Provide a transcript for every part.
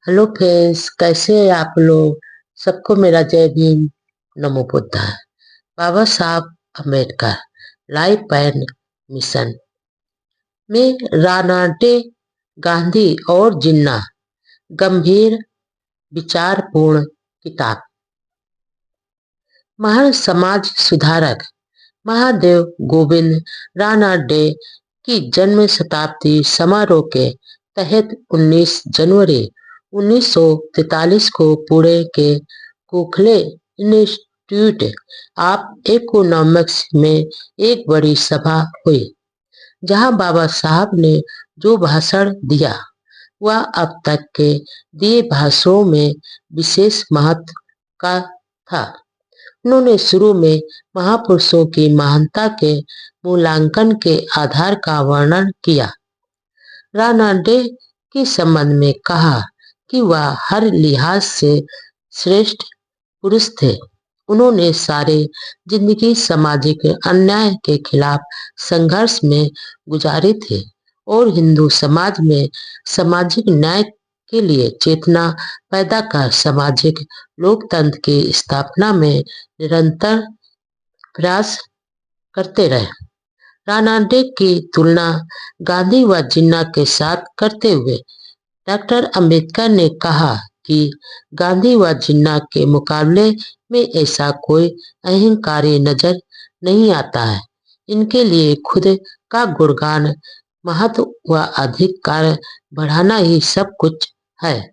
Hello friends, कैसे हैं आप लोग। सबको मेरा जय भीम, नमो बुद्धाय। बाबा Saheb Ambedkar life and mission में रानाडे, गांधी और जिन्ना, गंभीर विचारपूर्ण किताब। महान समाज सुधारक महादेव गोविंद रानाडे की जन्म शताब्दी समारोह के तहत 19 जनवरी 1943 को पुणे के गोखले इंस्टीट्यूट ऑफ इकोनॉमिक्स में एक बड़ी सभा हुई, जहां बाबा साहब ने जो भाषण दिया वह अब तक के दिए भाषणों में विशेष महत्व का था। उन्होंने शुरू में महापुरुषों की महानता के मूल्यांकन के आधार का वर्णन किया। रानाडे के संबंध में कहा कि वह हर लिहाज से श्रेष्ठ पुरुष थे। उन्होंने सारे जिंदगी सामाजिक अन्याय के खिलाफ संघर्ष में गुजारी थी और हिंदू समाज में सामाजिक न्याय के लिए चेतना पैदा कर सामाजिक लोकतंत्र की स्थापना में निरंतर प्रयास करते रहे। रानाडे की तुलना गांधी व जिन्ना के साथ करते हुए डॉक्टर अंबेडकर ने कहा कि गांधी व जिन्ना के मुकाबले में ऐसा कोई अहंकारी नजर नहीं आता है। इनके लिए खुद का गुणगान, महत्व व अधिकार बढ़ाना ही सब कुछ है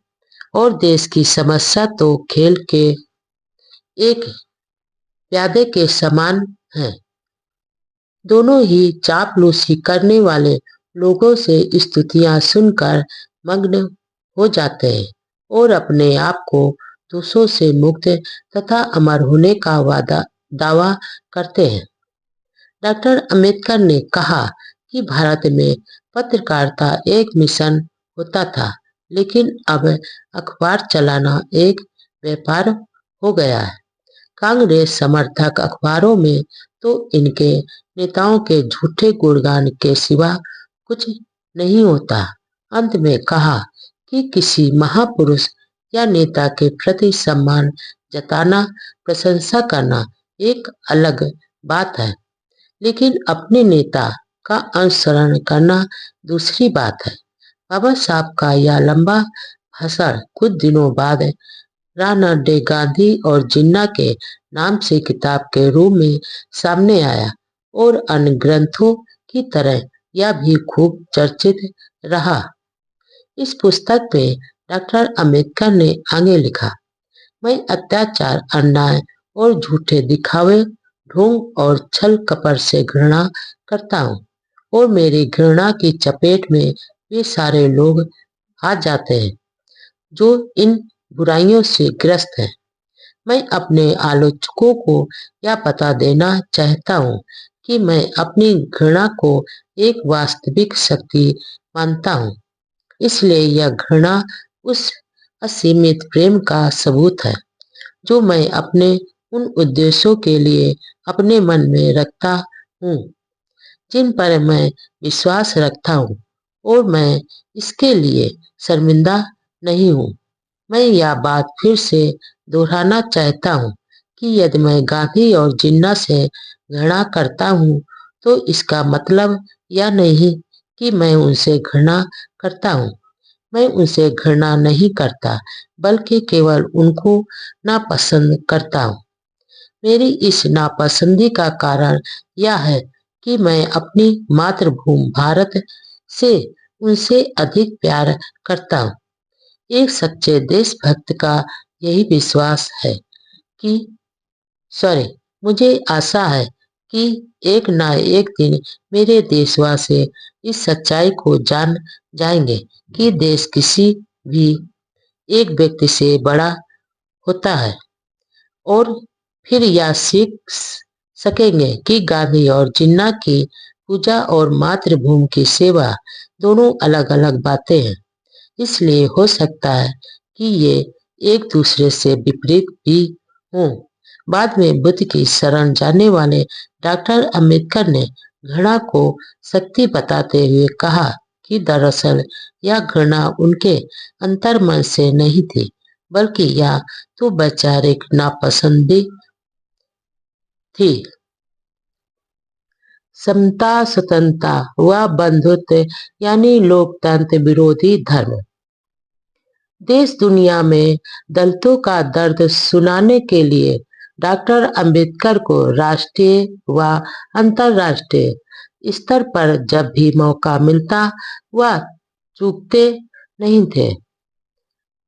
और देश की समस्या तो खेल के एक प्यादे के समान है। दोनों ही चापलूसी करने वाले लोगों से स्तुतियां सुनकर मग्न हो जाते हैं और अपने आप को दोषों से मुक्त तथा अमर होने का दावा करते हैं। डॉक्टर अंबेडकर ने कहा कि भारत में पत्रकारिता एक मिशन होता था, लेकिन अब अखबार चलाना एक व्यापार हो गया है। कांग्रेस समर्थक अखबारों में तो इनके नेताओं के झूठे गुणगान के सिवा कुछ नहीं होता। अंत में कहा कि किसी महापुरुष या नेता के प्रति सम्मान जताना, प्रशंसा करना एक अलग बात है, लेकिन अपने नेता का अनुसरण करना दूसरी बात है। बाबा साहब का यह लंबा भाषण कुछ दिनों बाद रानाडे गांधी और जिन्ना के नाम से किताब के रूप में सामने आया और अन्य ग्रंथों की तरह यह भी खूब चर्चित रहा। इस पुस्तक में डॉक्टर अंबेडकर ने आगे लिखा, मैं अत्याचार, अन्याय और झूठे दिखावे, ढोंग और छल कपट से घृणा करता हूँ और मेरी घृणा की चपेट में वे सारे लोग आ जाते हैं जो इन बुराइयों से ग्रस्त हैं। मैं अपने आलोचकों को यह बता देना चाहता हूँ कि मैं अपनी घृणा को एक वास्तविक शक्ति मानता हूँ, इसलिए यह घृणा उस असीमित प्रेम का सबूत है जो मैं अपने उन उद्देश्यों के लिए अपने मन में रखता हूँ जिन पर मैं विश्वास रखता हूँ, और मैं इसके लिए शर्मिंदा नहीं हूँ। मैं यह बात फिर से दोहराना चाहता हूँ कि यदि मैं गांधी और जिन्ना से घृणा करता हूँ तो इसका मतलब यह नहीं कि मैं उनसे घृणा करता हूँ। मैं उनसे घृणा नहीं करता, बल्कि केवल उनको नापसंद करता हूँ। मेरी इस नापसंदी का कारण यह है कि मैं अपनी मातृभूमि भारत से उनसे अधिक प्यार करता हूँ। एक सच्चे देशभक्त का यही विश्वास है कि मुझे आशा है कि एक ना एक दिन मेरे देशवासी इस सच्चाई को जान जाएंगे कि देश किसी भी एक व्यक्ति से बड़ा होता है, और फिर यह सीख सकेंगे कि गांधी और जिन्ना की पूजा और मातृभूमि की सेवा दोनों अलग अलग बातें हैं। इसलिए हो सकता है कि ये एक दूसरे से विपरीत भी हों। बाद में बुद्ध की शरण जाने वाले डॉक्टर अंबेडकर ने घृणा को शक्ति बताते हुए कहा कि दरअसल यह घृणा उनके अंतर्मन से नहीं थी, बल्कि यह तो वैचारिक नापसंदी थी। समता, स्वतंत्रता व बंधुत्व यानी लोकतंत्र विरोधी धर्म। देश दुनिया में दलितों का दर्द सुनाने के लिए डॉक्टर अंबेडकर को राष्ट्रीय व अंतर्राष्ट्रीय स्तर पर जब भी मौका मिलता वह चूकते नहीं थे।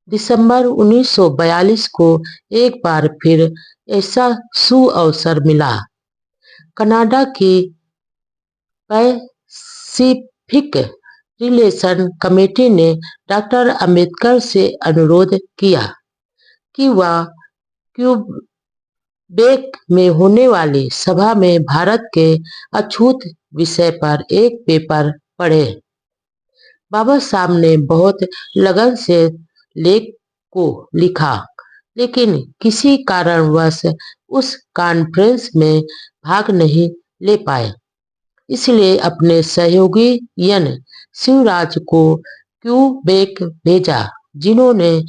दिसंबर 1942 को एक बार फिर ऐसा सुअवसर मिला। कनाडा की पैसिफिक रिलेशन कमेटी ने डॉक्टर अंबेडकर से अनुरोध किया कि वह क्यूबेक में होने वाली सभा में भारत के अछूत विषय पर एक पेपर पढ़े। बाबा साहब ने बहुत लगन से लेख को लिखा, लेकिन किसी कारणवश उस कॉन्फ्रेंस में भाग नहीं ले पाए। इसलिए अपने सहयोगी एन शिवराज को क्यूबेक भेजा, जिन्होंने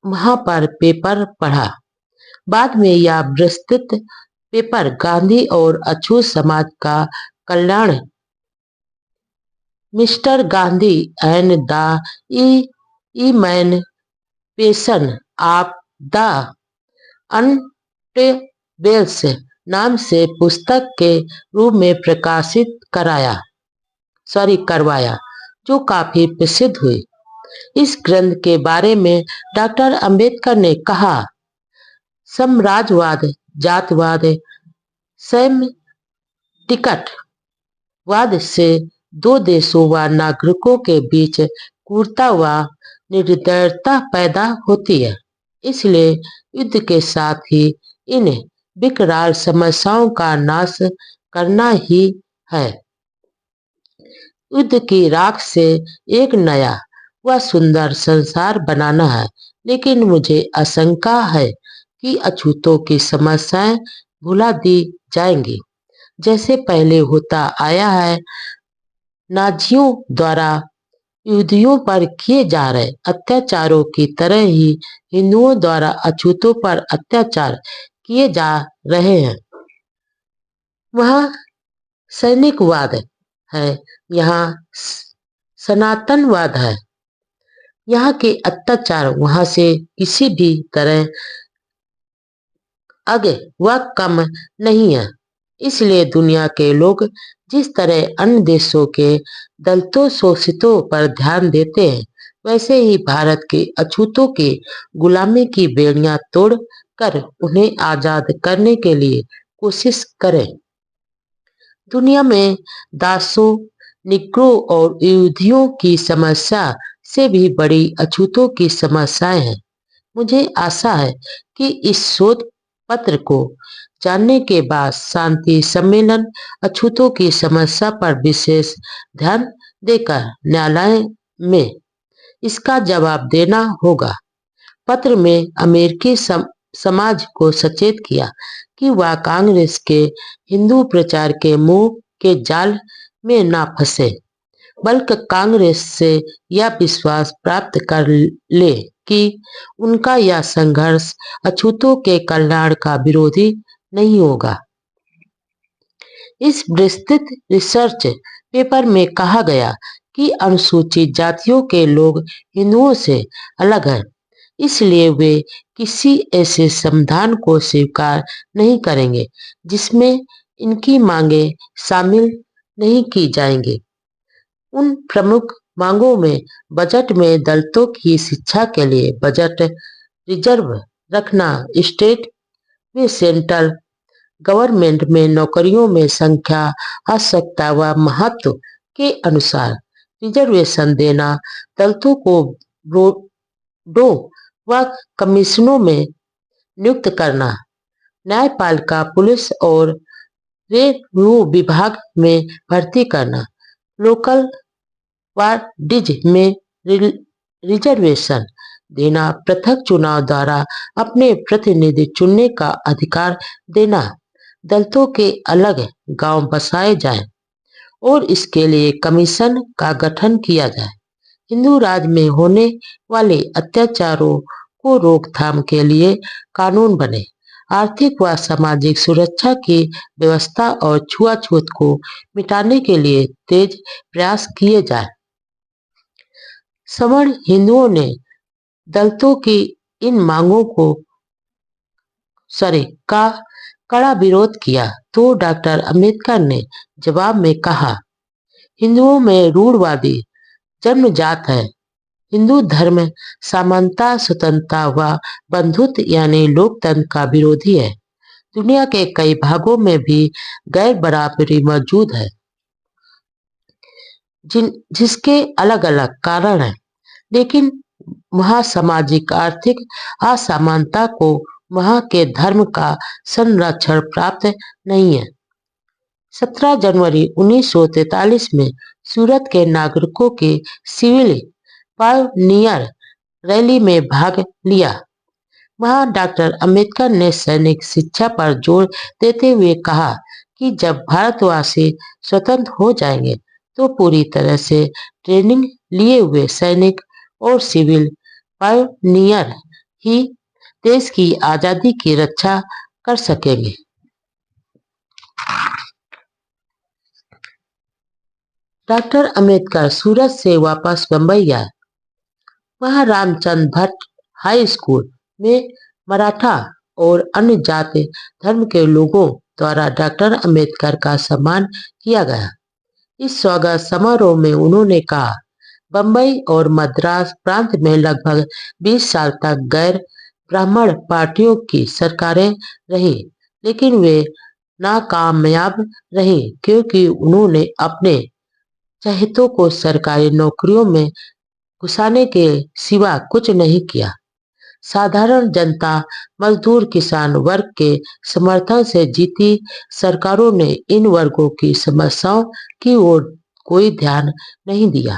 वहां पर पेपर पढ़ा। बाद में यह विस्तृत पेपर गांधी और अछूत समाज का कल्याण, mister Gandhi and the emancipation of the untouchables नाम से पुस्तक के रूप में प्रकाशित करवाया, जो काफी प्रसिद्ध हुई। इस ग्रंथ के बारे में डॉक्टर अंबेडकर ने कहा, साम्राज्यवाद, जातवाद, टिकट वाद से दो देशों व नागरिकों के बीच क्रूरता व निर्दयता पैदा होती है। इसलिए युद्ध के साथ ही इन विकराल समस्याओं का नाश करना ही है। युद्ध की राख से एक नया व सुंदर संसार बनाना है। लेकिन मुझे आशंका है कि अछूतों की समस्याएं भुला दी जाएंगी, जैसे पहले होता आया है। नाजियों द्वारा यहूदियों पर किए जा रहे अत्याचारों की तरह ही हिंदुओं द्वारा अछूतों पर अत्याचार किए जा रहे हैं। वहाँ सैनिकवाद है, यहाँ सनातनवाद है। यहाँ के अत्याचार वहाँ से किसी भी तरह आगे व कम नहीं है। इसलिए दुनिया के लोग जिस तरह अन्य देशों के दलितों शोषितों पर ध्यान देते हैं, वैसे ही भारत के अछूतों की गुलामी की बेड़ियां तोड़ कर उन्हें आजाद करने के लिए कोशिश करें। दुनिया में दासों, निग्रो और यहूदियों की समस्या से भी बड़ी अछूतों की समस्याएं हैं। मुझे आशा है कि इस शोध पत्र को जानने के बाद शांति सम्मेलन अछूतों की समस्या पर विशेष ध्यान देकर न्यायालय में इसका जवाब देना होगा। पत्र में अमेरिकी समाज को सचेत किया कि वह कांग्रेस के हिंदू प्रचार के मुंह के जाल में ना फंसे, बल्कि कांग्रेस से यह विश्वास प्राप्त कर ले कि उनका यह संघर्ष अछूतों के कल्याण का विरोधी नहीं होगा। इस विस्तृत रिसर्च पेपर में कहा गया कि अनुसूचित जातियों के लोग हिंदुओं से अलग हैं, इसलिए वे किसी ऐसे समाधान को स्वीकार नहीं करेंगे जिसमें इनकी मांगें शामिल नहीं की जाएंगी। उन प्रमुख मांगों में बजट में दलितों की शिक्षा के लिए बजट रिजर्व रखना, स्टेट व सेंट्रल गवर्नमेंट में नौकरियों में संख्या, आवश्यकता व महत्व के अनुसार रिजर्वेशन देना, दलितों को बोर्डों व कमीशनों में नियुक्त करना, न्यायपालिका, पुलिस और रेवेन्यू विभाग में भर्ती करना, लोकल बॉडीज में रिजर्वेशन देना, पृथक चुनाव द्वारा अपने प्रतिनिधि चुनने का अधिकार देना, दलितों के अलग गांव बसाए जाएं और इसके लिए कमीशन का गठन किया जाए। हिंदू राज में होने वाले अत्याचारों को रोकथाम के लिए कानून बने। आर्थिक व सामाजिक सुरक्षा की व्यवस्था और छुआछूत को मिटाने के लिए तेज प्रयास किए जाए। सवर्ण हिंदुओं ने दलितों की इन मांगों का कड़ा विरोध किया तो डॉक्टर अंबेडकर ने जवाब में कहा, हिंदुओं में रूढ़वादी जन्मजात है। हिंदू धर्म समानता, स्वतंत्रता व बंधुत्व यानी लोकतंत्र का विरोधी है। दुनिया के कई भागों में भी गैर बराबरी मौजूद है, जिसके अलग अलग कारण हैं, लेकिन वहाँ सामाजिक आर्थिक असमानता को वहाँ के धर्म का संरक्षण प्राप्त नहीं है। 17 जनवरी 1943 में सूरत के नागरिकों के सिविल पायोनियर रैली में भाग लिया। वहां डॉक्टर अंबेडकर ने सैनिक शिक्षा पर जोर देते हुए कहा कि जब भारतवासी स्वतंत्र हो जाएंगे तो पूरी तरह से ट्रेनिंग लिए हुए सैनिक और सिविल पायोनियर ही देश की आजादी की रक्षा कर सकेंगे। डॉक्टर अंबेडकर सूरत से वापस बंबई आए। वहां रामचंद्र भट्ट हाई स्कूल में मराठा और अन्य जाति धर्म के लोगों द्वारा डॉक्टर अंबेडकर का सम्मान किया गया। इस स्वागत समारोह में उन्होंने कहा, बंबई और मद्रास प्रांत में लगभग 20 साल तक गैर ब्राह्मण पार्टियों की सरकारें रही, लेकिन वे नाकामयाब रही क्योंकि उन्होंने अपने चहेतों को सरकारी नौकरियों में घुसाने के सिवा कुछ नहीं किया। साधारण जनता, मजदूर, किसान वर्ग के समर्थन से जीती सरकारों ने इन वर्गों की समस्याओं की ओर कोई ध्यान नहीं दिया।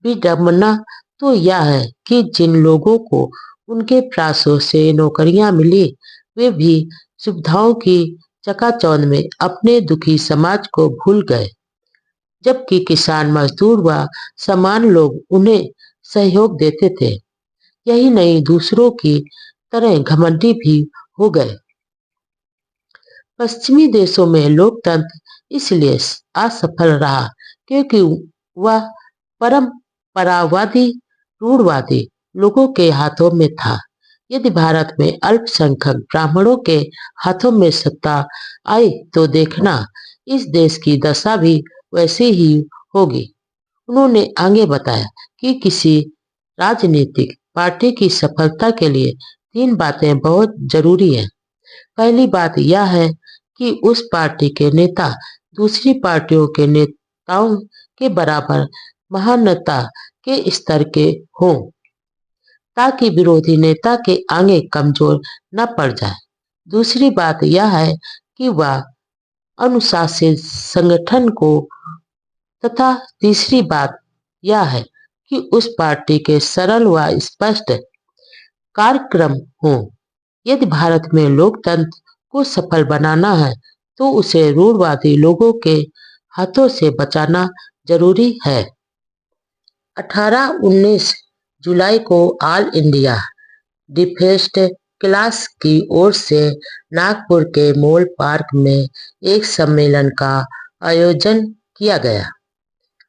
विडंबना तो यह है कि जिन लोगों को उनके प्रयासों से नौकरियां मिली, वे भी सुविधाओं की चकाचौंध में अपने दुखी समाज को भूल गए, जबकि किसान, मजदूर व समान लोग उन्हें सहयोग देते थे। यही नहीं, दूसरों की तरह घमंडी भी हो गए। पश्चिमी देशों में लोकतंत्र इसलिए असफल रहा क्योंकि वह परंपरावादी, रूढ़वादी लोगों के हाथों में था। यदि भारत में अल्पसंख्यक ब्राह्मणों के हाथों में सत्ता आई तो देखना, इस देश की दशा भी वैसी ही होगी। उन्होंने आगे बताया कि किसी राजनीतिक पार्टी की सफलता के लिए 3 बातें बहुत जरूरी हैं। पहली बात यह है कि उस पार्टी के नेता दूसरी पार्टियों के नेताओं के बराबर महानता के स्तर के हों, ताकि विरोधी नेता के आगे कमजोर न पड़ जाए। दूसरी बात यह है कि वह अनुशासित संगठन को तथा तीसरी बात यह है कि उस पार्टी के सरल व स्पष्ट कार्यक्रम हो। यदि भारत में लोकतंत्र को सफल बनाना है तो उसे रूढ़वादी लोगों के हाथों से बचाना जरूरी है। 18-19 जुलाई को ऑल इंडिया डिफेंस क्लास की ओर से नागपुर के मॉल पार्क में एक सम्मेलन का आयोजन किया गया।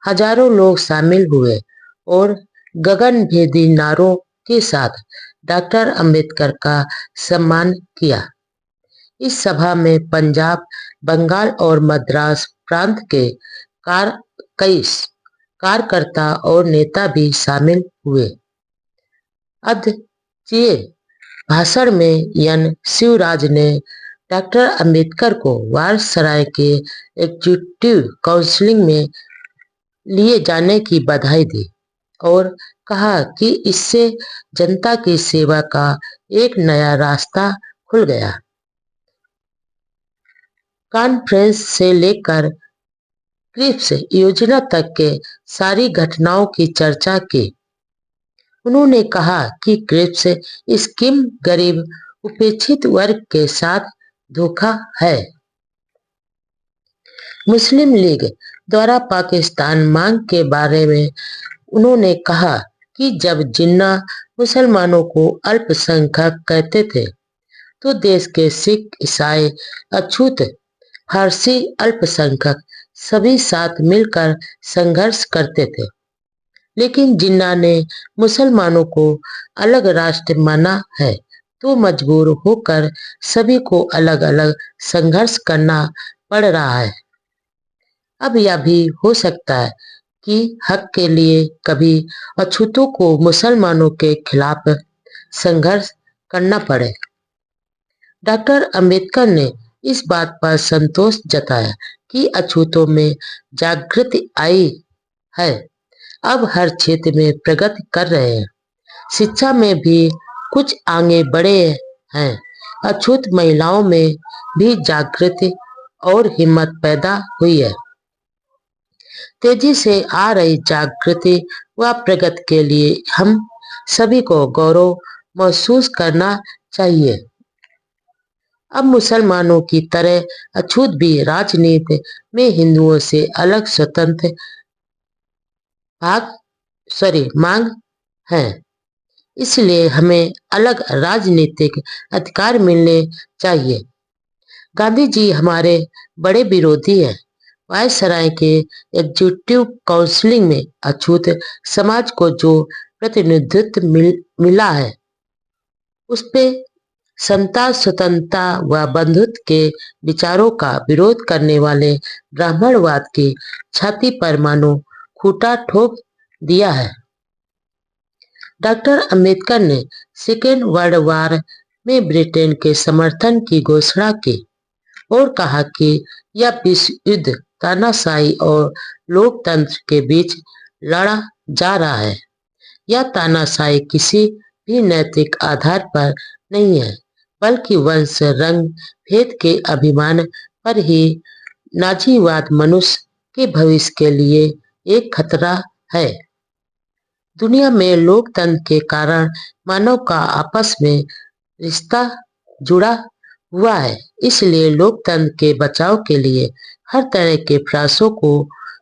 हजारों लोग शामिल हुए और गगनभेदी नारों के साथ डॉक्टर अंबेडकर का सम्मान किया। इस सभा में पंजाब, बंगाल और मद्रास प्रांत के कई कार्यकर्ता और नेता भी शामिल हुए। अध्यक्षीय भाषण में एन शिवराज ने डॉक्टर अंबेडकर को वारसराय के एग्जीक्यूटिव काउंसिल में लिए जाने की बधाई दी और कहा कि इससे जनता की सेवा का एक नया रास्ता खुल गया। कॉन्फ्रेंस से लेकर क्रिप्स योजना तक के सारी घटनाओं की चर्चा की। उन्होंने कहा कि क्रिप्स स्कीम गरीब उपेक्षित वर्ग के साथ धोखा है। मुस्लिम लीग द्वारा पाकिस्तान मांग के बारे में उन्होंने कहा कि जब जिन्ना मुसलमानों को अल्पसंख्यक कहते थे तो देश के सिख, ईसाई, अछूत, फारसी अल्पसंख्यक सभी साथ मिलकर संघर्ष करते थे। लेकिन जिन्ना ने मुसलमानों को अलग राष्ट्र माना है तो मजबूर होकर सभी को अलग अलग संघर्ष करना पड़ रहा है। अब यह भी हो सकता है कि हक के लिए कभी अछूतों को मुसलमानों के खिलाफ संघर्ष करना पड़े। डॉक्टर अंबेडकर ने इस बात पर संतोष जताया कि अछूतों में जागृति आई है, अब हर क्षेत्र में प्रगति कर रहे हैं, शिक्षा में भी कुछ आगे बढ़े हैं, अछूत महिलाओं में भी जागृति और हिम्मत पैदा हुई है। तेजी से आ रही जागृति व प्रगति के लिए हम सभी को गौरव महसूस करना चाहिए। अब मुसलमानों की तरह अछूत भी राजनीति में हिंदुओं से अलग स्वतंत्र मांग है। इसलिए हमें अलग राजनीतिक अधिकार मिलने चाहिए। गांधी जी हमारे बड़े विरोधी हैं। वायसराय के एग्जीक्यूटिव काउंसिल में अछूत समाज को जो प्रतिनिधित्व मिला है उस पे समता, स्वतंत्रता व बंधुत्व के विचारों का विरोध करने वाले ब्राह्मणवाद की छाती पर मानो खूंटा ठोक दिया है। डॉक्टर अंबेडकर ने सेकेंड वर्ल्ड वॉर में ब्रिटेन के समर्थन की घोषणा की और कहा कि यह विश्व युद्ध तानाशाही और लोकतंत्र के बीच लड़ा जा रहा है। यह तानाशाही किसी भी नैतिक आधार पर नहीं है, बल्कि वंश, रंग, भेद के अभिमान पर ही नाजीवाद मनुष्य के भविष्य के लिए एक खतरा है। दुनिया में लोकतंत्र के कारण मानव का आपस में रिश्ता जुड़ा हुआ है। इसलिए लोकतंत्र के बचाव के लिए हर तरह के प्रयासों को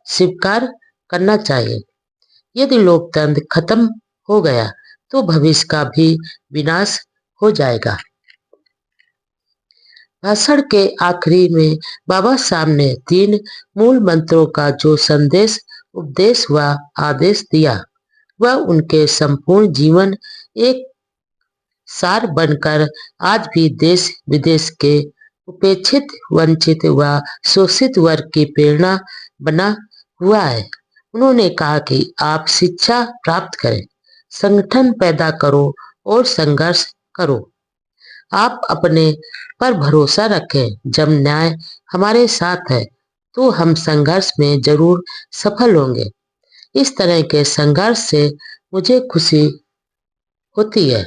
स्वीकार करना चाहिए। यदि लोकतंत्र खत्म हो गया तो भविष्य का भी विनाश हो जाएगा। भाषण के आखिरी में बाबा साहब ने 3 मूल मंत्रों का जो संदेश, उपदेश व आदेश दिया वह उनके संपूर्ण जीवन एक सार बनकर आज भी देश विदेश के उपेक्षित, वंचित व शोषित वर्ग की प्रेरणा बना हुआ है। उन्होंने कहा कि आप शिक्षा प्राप्त करें, संगठन पैदा करो और संघर्ष करो। आप अपने पर भरोसा रखें। जब न्याय हमारे साथ है तो हम संघर्ष में जरूर सफल होंगे। इस तरह के संघर्ष से मुझे खुशी होती है।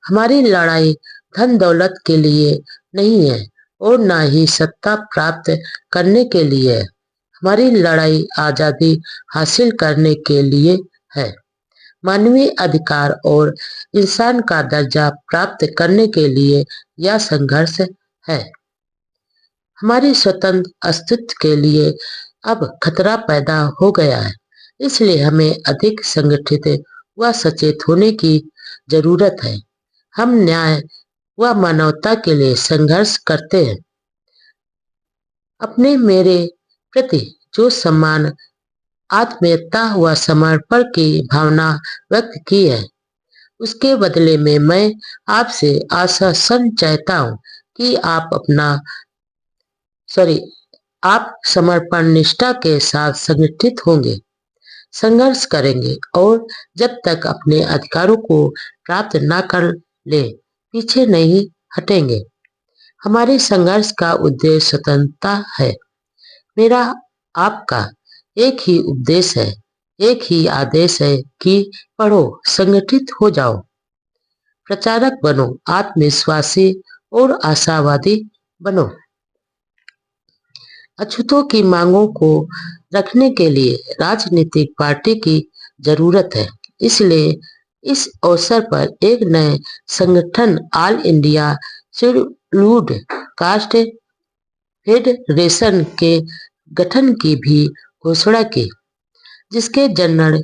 हमारी लड़ाई धन दौलत के लिए नहीं है और न ही सत्ता प्राप्त करने के लिए है। हमारी लड़ाई आजादी हासिल करने के लिए है, मानवीय अधिकार और इंसान का दर्जा प्राप्त करने के लिए यह संघर्ष है। हमारी स्वतंत्र अस्तित्व के लिए अब खतरा पैदा हो गया है, इसलिए हमें अधिक संगठित व सचेत होने की जरूरत है। हम न्याय व मानवता के लिए संघर्ष करते हैं। अपने मेरे प्रति जो सम्मान, आत्मीयता व समर्पण की भावना व्यक्त की है उसके बदले में मैं आपसे आश्वासन चाहता हूँ कि आप समर्पण निष्ठा के साथ संगठित होंगे, संघर्ष करेंगे और जब तक अपने अधिकारों को प्राप्त न कर ले पीछे नहीं हटेंगे। हमारे संघर्ष का उद्देश्य स्वतंत्रता है। मेरा आपका एक ही उपदेश है, एक ही आदेश है कि पढ़ो, संगठित हो जाओ, प्रचारक बनो, आत्मविश्वासी और आशावादी बनो। अछूतों की मांगों को रखने के लिए राजनीतिक पार्टी की जरूरत है। इसलिए इस अवसर पर एक नए संगठन all India scheduled caste federation के गठन की भी घोषणा की, जिसके जनरल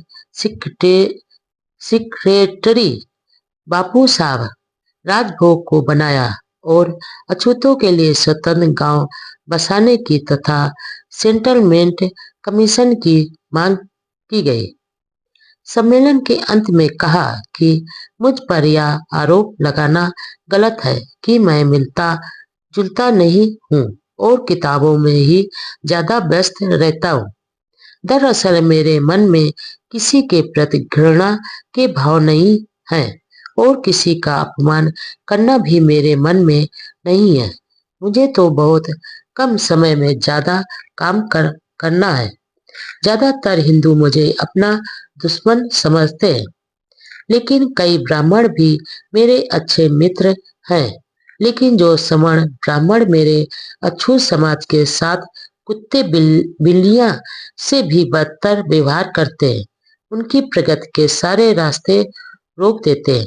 सेक्रेटरी बापू साहब राजभोग को बनाया और अछूतों के लिए स्वतंत्र गांव बसाने की तथा सेटलमेंट कमीशन की मांग की गई। सम्मेलन के अंत में कहा कि मुझ पर यह आरोप लगाना गलत है कि मैं मिलता जुलता नहीं हूँ और किताबों में ही ज्यादा व्यस्त रहता हूँ। दरअसल मेरे मन में किसी के प्रति घृणा के भाव नहीं है और किसी का अपमान करना भी मेरे मन में नहीं है। मुझे तो बहुत कम समय में ज्यादा काम करना है। ज्यादातर हिंदू मुझे अपना दुश्मन समझते हैं, लेकिन कई ब्राह्मण भी मेरे अच्छे मित्र हैं। लेकिन जो सवर्ण ब्राह्मण मेरे अछूत समाज के साथ कुत्ते बिल्लियां से भी बदतर व्यवहार करते हैं, उनकी प्रगति के सारे रास्ते रोक देते हैं।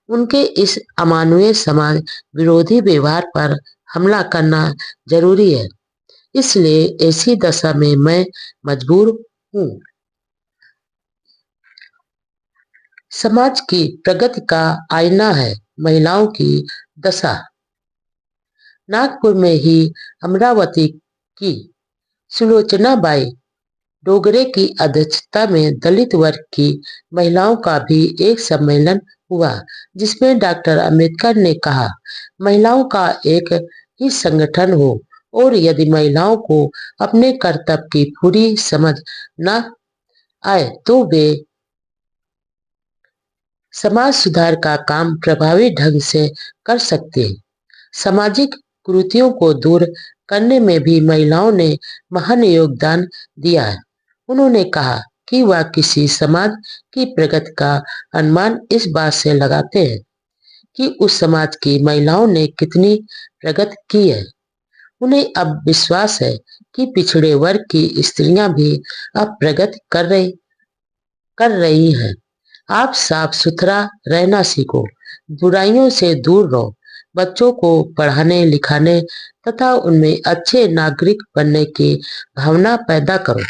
उनके इस अमानवीय समाज विरोधी व्यवहार पर हमला करना जरूरी है। इसलिए ऐसी दशा में मैं मजबूर हूँ। समाज की प्रगति का आईना है महिलाओं की दशा। नागपुर में ही अमरावती की सुलोचनाबाई डोगरे की अध्यक्षता में दलित वर्ग की महिलाओं का भी एक सम्मेलन हुआ, जिसमें डॉक्टर अंबेडकर ने कहा, महिलाओं का एक ही संगठन हो और यदि महिलाओं को अपने कर्तव्य की पूरी समझ न आए तो वे समाज सुधार का काम प्रभावी ढंग से कर सकते हैं। सामाजिक कुरीतियों को दूर करने में भी महिलाओं ने महान योगदान दिया है। उन्होंने कहा कि वह किसी समाज की प्रगति का अनुमान इस बात से लगाते हैं कि उस समाज की महिलाओं ने कितनी प्रगति की है। उन्हें अब विश्वास है कि पिछड़े वर्ग की स्त्रियां भी अब प्रगति कर रही हैं। आप साफ सुथरा रहना सीखो, बुराइयों से दूर रहो, बच्चों को पढ़ाने लिखाने तथा उनमें अच्छे नागरिक बनने की भावना पैदा करो।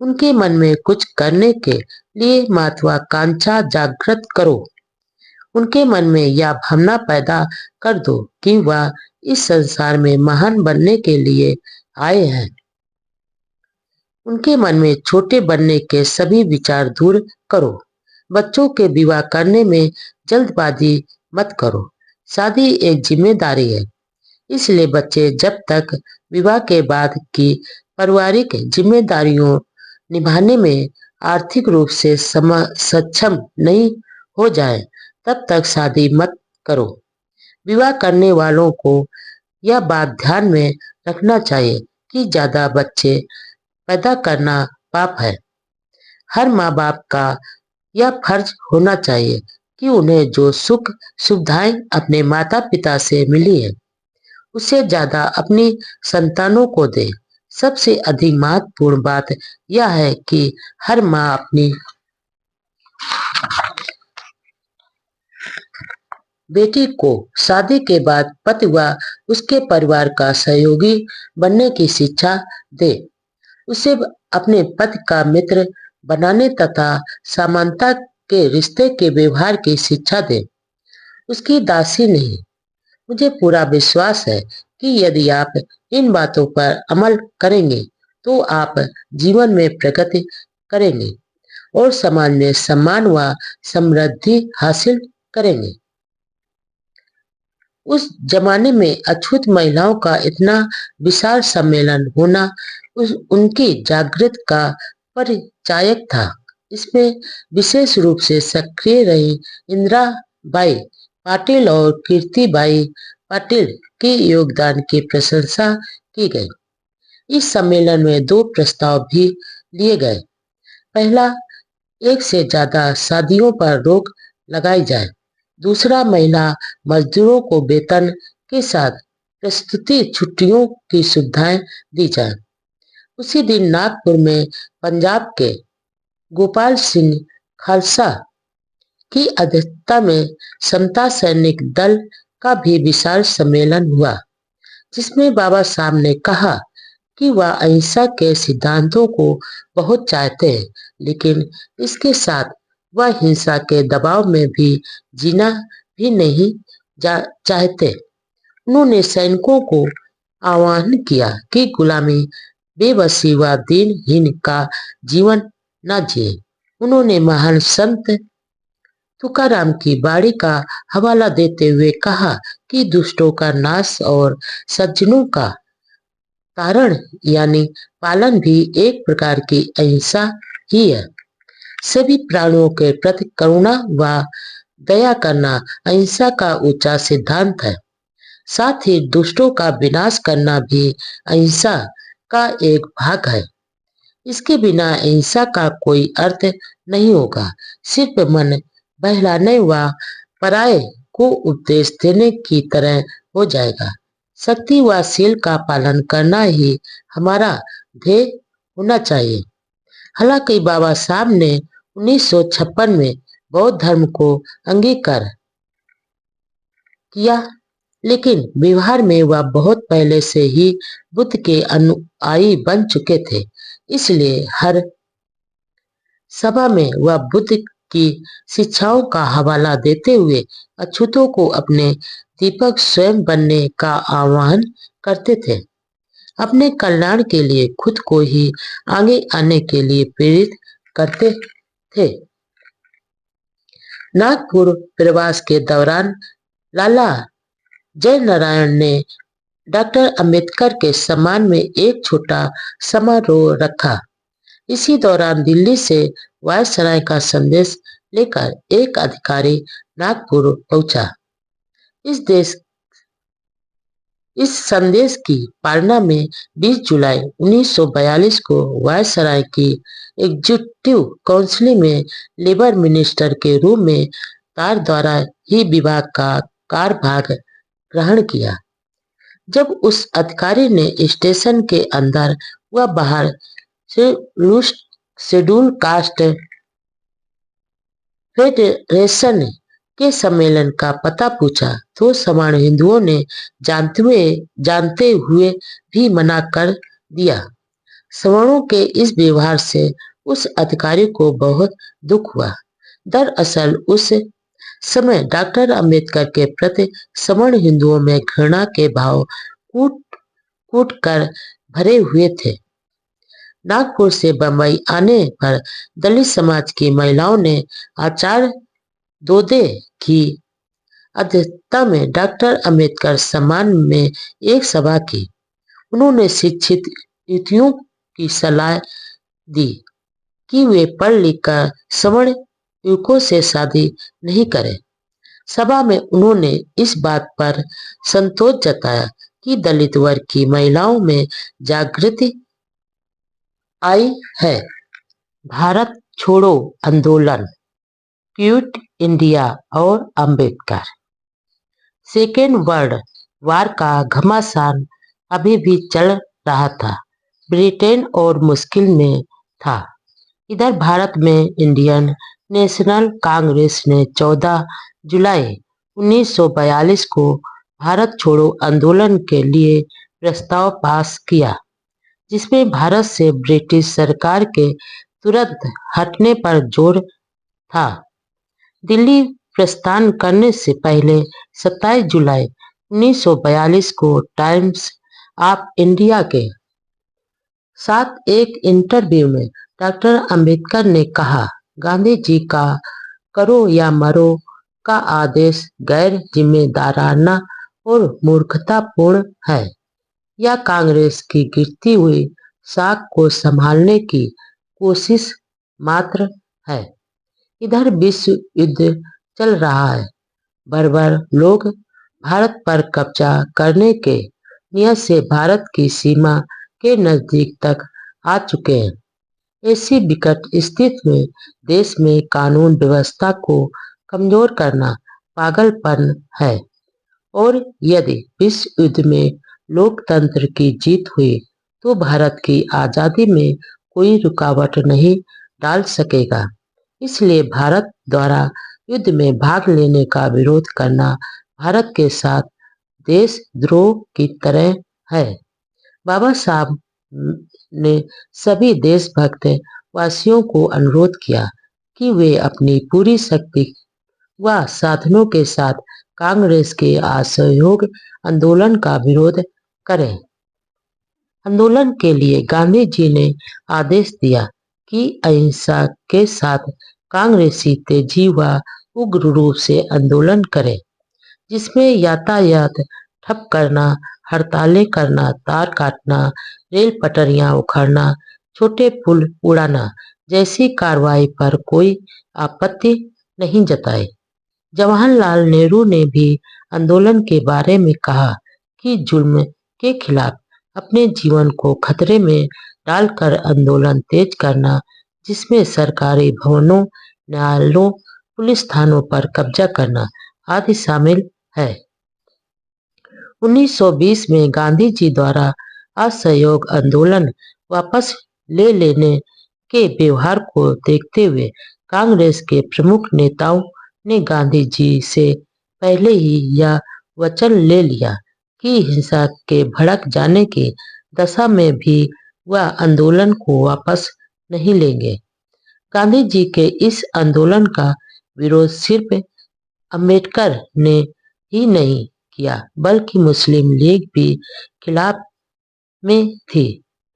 उनके मन में कुछ करने के लिए महत्वाकांक्षा जागृत करो। उनके मन में यह भावना पैदा कर दो कि वह इस संसार में महान बनने के लिए आए हैं। उनके मन में छोटे बनने के सभी विचार दूर करो। बच्चों के विवाह करने में जल्दबाजी मत करो। शादी एक जिम्मेदारी है, इसलिए बच्चे जब तक विवाह के बाद की पारिवारिक जिम्मेदारियों निभाने में आर्थिक रूप से सक्षम नहीं हो जाए, तब तक शादी मत करो। विवाह करने वालों को यह बात ध्यान में रखना चाहिए कि ज्यादा बच्चे पैदा करना पाप है। हर माँ बाप का यह फर्ज होना चाहिए कि उन्हें जो सुख सुविधाएं अपने माता पिता से मिली है, उससे ज्यादा अपनी संतानों को दे। सबसे अधिक महत्वपूर्ण बात यह है कि हर माँ अपनी बेटी को शादी के बाद पति व उसके परिवार का सहयोगी बनने की शिक्षा दे। उसे अपने पति का मित्र बनाने तथा समानता के रिश्ते के व्यवहार की शिक्षा दे, उसकी दासी नहीं। मुझे पूरा विश्वास है कि यदि आप इन बातों पर अमल करेंगे तो आप जीवन में प्रगति करेंगे और समाज में सम्मान व समृद्धि हासिल करेंगे। उस जमाने में अछूत महिलाओं का इतना विशाल सम्मेलन होना उनकी जागृत का परिचायक था। इसमें विशेष रूप से सक्रिय रही इंदिरा बाई पाटिल और कीर्तिबाई पाटिल के योगदान की प्रशंसा की गई। इस सम्मेलन में दो प्रस्ताव भी लिए गए। पहला, एक से ज्यादा शादियों पर रोक लगाई जाए। दूसरा, महिला मजदूरों को वेतन के साथ प्रस्तुति छुट्टियों की सुविधाएं दी जाए। उसी दिन नागपुर में पंजाब के गोपाल सिंह खालसा की अध्यक्षता में समता सैनिक दल का भी विशाल सम्मेलन हुआ, जिसमें बाबा साहब ने कहा कि वह अहिंसा के सिद्धांतों को बहुत चाहते हैं, लेकिन इसके साथ वह हिंसा के दबाव में भी जीना भी नहीं चाहते। उन्होंने सैनिकों को आह्वान किया कि गुलामी, बेबसी व दीनहीन का जीवन न जिए। उन्होंने महान संत तुकाराम की बाणी का हवाला देते हुए कहा कि दुष्टों का नाश और सज्जनों का तारण यानी पालन भी एक प्रकार की अहिंसा ही है। सभी प्राणियों के प्रति करुणा व दया करना अहिंसा का ऊंचा सिद्धांत है। साथ ही दुष्टों का विनाश करना भी अहिंसा का एक भाग है। इसके बिना अहिंसा का कोई अर्थ नहीं होगा, सिर्फ मन बहलाने व पराये को उपदेश देने की तरह हो जाएगा। सत्य व शील का पालन करना ही हमारा ध्येय होना चाहिए। हालांकि बाबा साहब ने 1956 में बौद्ध धर्म को अंगीकार किया, लेकिन व्यवहार में वह बहुत पहले से ही बुद्ध के अनुयायी बन चुके थे। इसलिए हर सभा में वह बुद्ध की शिक्षाओं का हवाला देते हुए अछूतों को अपने दीपक स्वयं बनने का आह्वान करते थे। अपने कल्याण के लिए खुद को ही आगे आने के लिए प्रेरित करते थे। नागपुर प्रवास के दौरान लाला जयनारायण ने डॉक्टर अंबेडकर के सम्मान में एक छोटा समारोह रखा। इसी दौरान दिल्ली से वायसराय का संदेश लेकर एक अधिकारी नागपुर पहुंचा। इस संदेश की पालना में 20 जुलाई 1942 को वायसराय की एग्जीक्यूटिव काउंसिल में लेबर मिनिस्टर के रूप में तार द्वारा ही विभाग का कार्यभार ग्रहण किया। जब उस अधिकारी ने स्टेशन के अंदर व बाहर शेड्यूल कास्ट फेडरेशन के सम्मेलन का पता पूछा तो सवर्ण हिंदुओं ने जानते हुए भी मना कर दिया। सवर्णों के इस व्यवहार से उस अधिकारी को बहुत दुख हुआ। दरअसल उस समय डॉक्टर अंबेडकर के प्रति सवर्ण हिंदुओं में घृणा के भाव कूट कूट कर भरे हुए थे। नागपुर से बंबई आने पर दलित समाज की महिलाओं ने आचार्य दोदे की अध्यक्षता में डॉक्टर अंबेडकर सम्मान में एक सभा की। उन्होंने शिक्षित युवतियों की सलाह दी कि वे पढ़ लिख कर सवर्ण युवकों से शादी नहीं करें। सभा में उन्होंने इस बात पर संतोष जताया कि दलित वर्ग की महिलाओं में जागृति आई है। भारत छोड़ो आंदोलन, क्विट इंडिया और अंबेडकर। सेकेंड वर्ल्ड वार का घमासान अभी भी चल रहा था। ब्रिटेन और मुश्किल में था। इधर भारत में इंडियन नेशनल कांग्रेस ने 14 जुलाई 1942 को भारत छोड़ो आंदोलन के लिए प्रस्ताव पास किया, जिसमें भारत से ब्रिटिश सरकार के तुरंत हटने पर जोर था। दिल्ली प्रस्थान करने से पहले 27 जुलाई 1942 को टाइम्स ऑफ इंडिया के साथ एक इंटरव्यू में डॉक्टर अंबेडकर ने कहा, गांधी जी का करो या मरो का आदेश गैर जिम्मेदाराना और मूर्खतापूर्ण है। यह कांग्रेस की गिरती हुई साख को संभालने की कोशिश मात्र है। इधर विश्व युद्ध चल रहा है। बर्बर लोग भारत पर कब्जा करने के नियत से भारत की सीमा के नजदीक तक आ चुके हैं। ऐसी विकट स्थिति में देश में कानून व्यवस्था को कमजोर करना पागलपन है और यदि विश्व युद्ध में लोकतंत्र की जीत हुई तो भारत की आजादी में कोई रुकावट नहीं डाल सकेगा। इसलिए भारत द्वारा युद्ध में भाग लेने का विरोध करना भारत के साथ देशद्रोह की तरह है। बाबा साहब ने सभी देशभक्त वासियों को अनुरोध किया कि वे अपनी पूरी शक्ति व साधनों के साथ कांग्रेस के असहयोग आंदोलन का विरोध करें। आंदोलन के लिए गांधी जी ने आदेश दिया कि अहिंसा के साथ कांग्रेसी तेजी व उग्र रूप से आंदोलन करें, जिसमें यातायात ठप करना, हड़तालें करना, तार काटना, रेल पटरियां उखाड़ना, छोटे पुल उड़ाना जैसी कार्रवाई पर कोई आपत्ति नहीं जताई। जवाहरलाल नेहरू ने भी आंदोलन के बारे में कहा कि जुल्म के खिलाफ अपने जीवन को खतरे में डालकर आंदोलन तेज करना, जिसमें सरकारी भवनों, न्यायालयों, पुलिस थानों पर कब्जा करना आदि शामिल है। 1920 में गांधी जी द्वारा असहयोग आंदोलन वापस ले लेने के व्यवहार को देखते हुए कांग्रेस के प्रमुख नेताओं ने गांधी जी से पहले ही यह वचन ले लिया कि हिंसा के भड़क जाने की दशा में भी वह आंदोलन को वापस नहीं लेंगे। गांधी जी के इस आंदोलन का विरोध सिर्फ अंबेडकर ने ही नहीं किया, बल्कि मुस्लिम लीग भी खिलाफ में थी।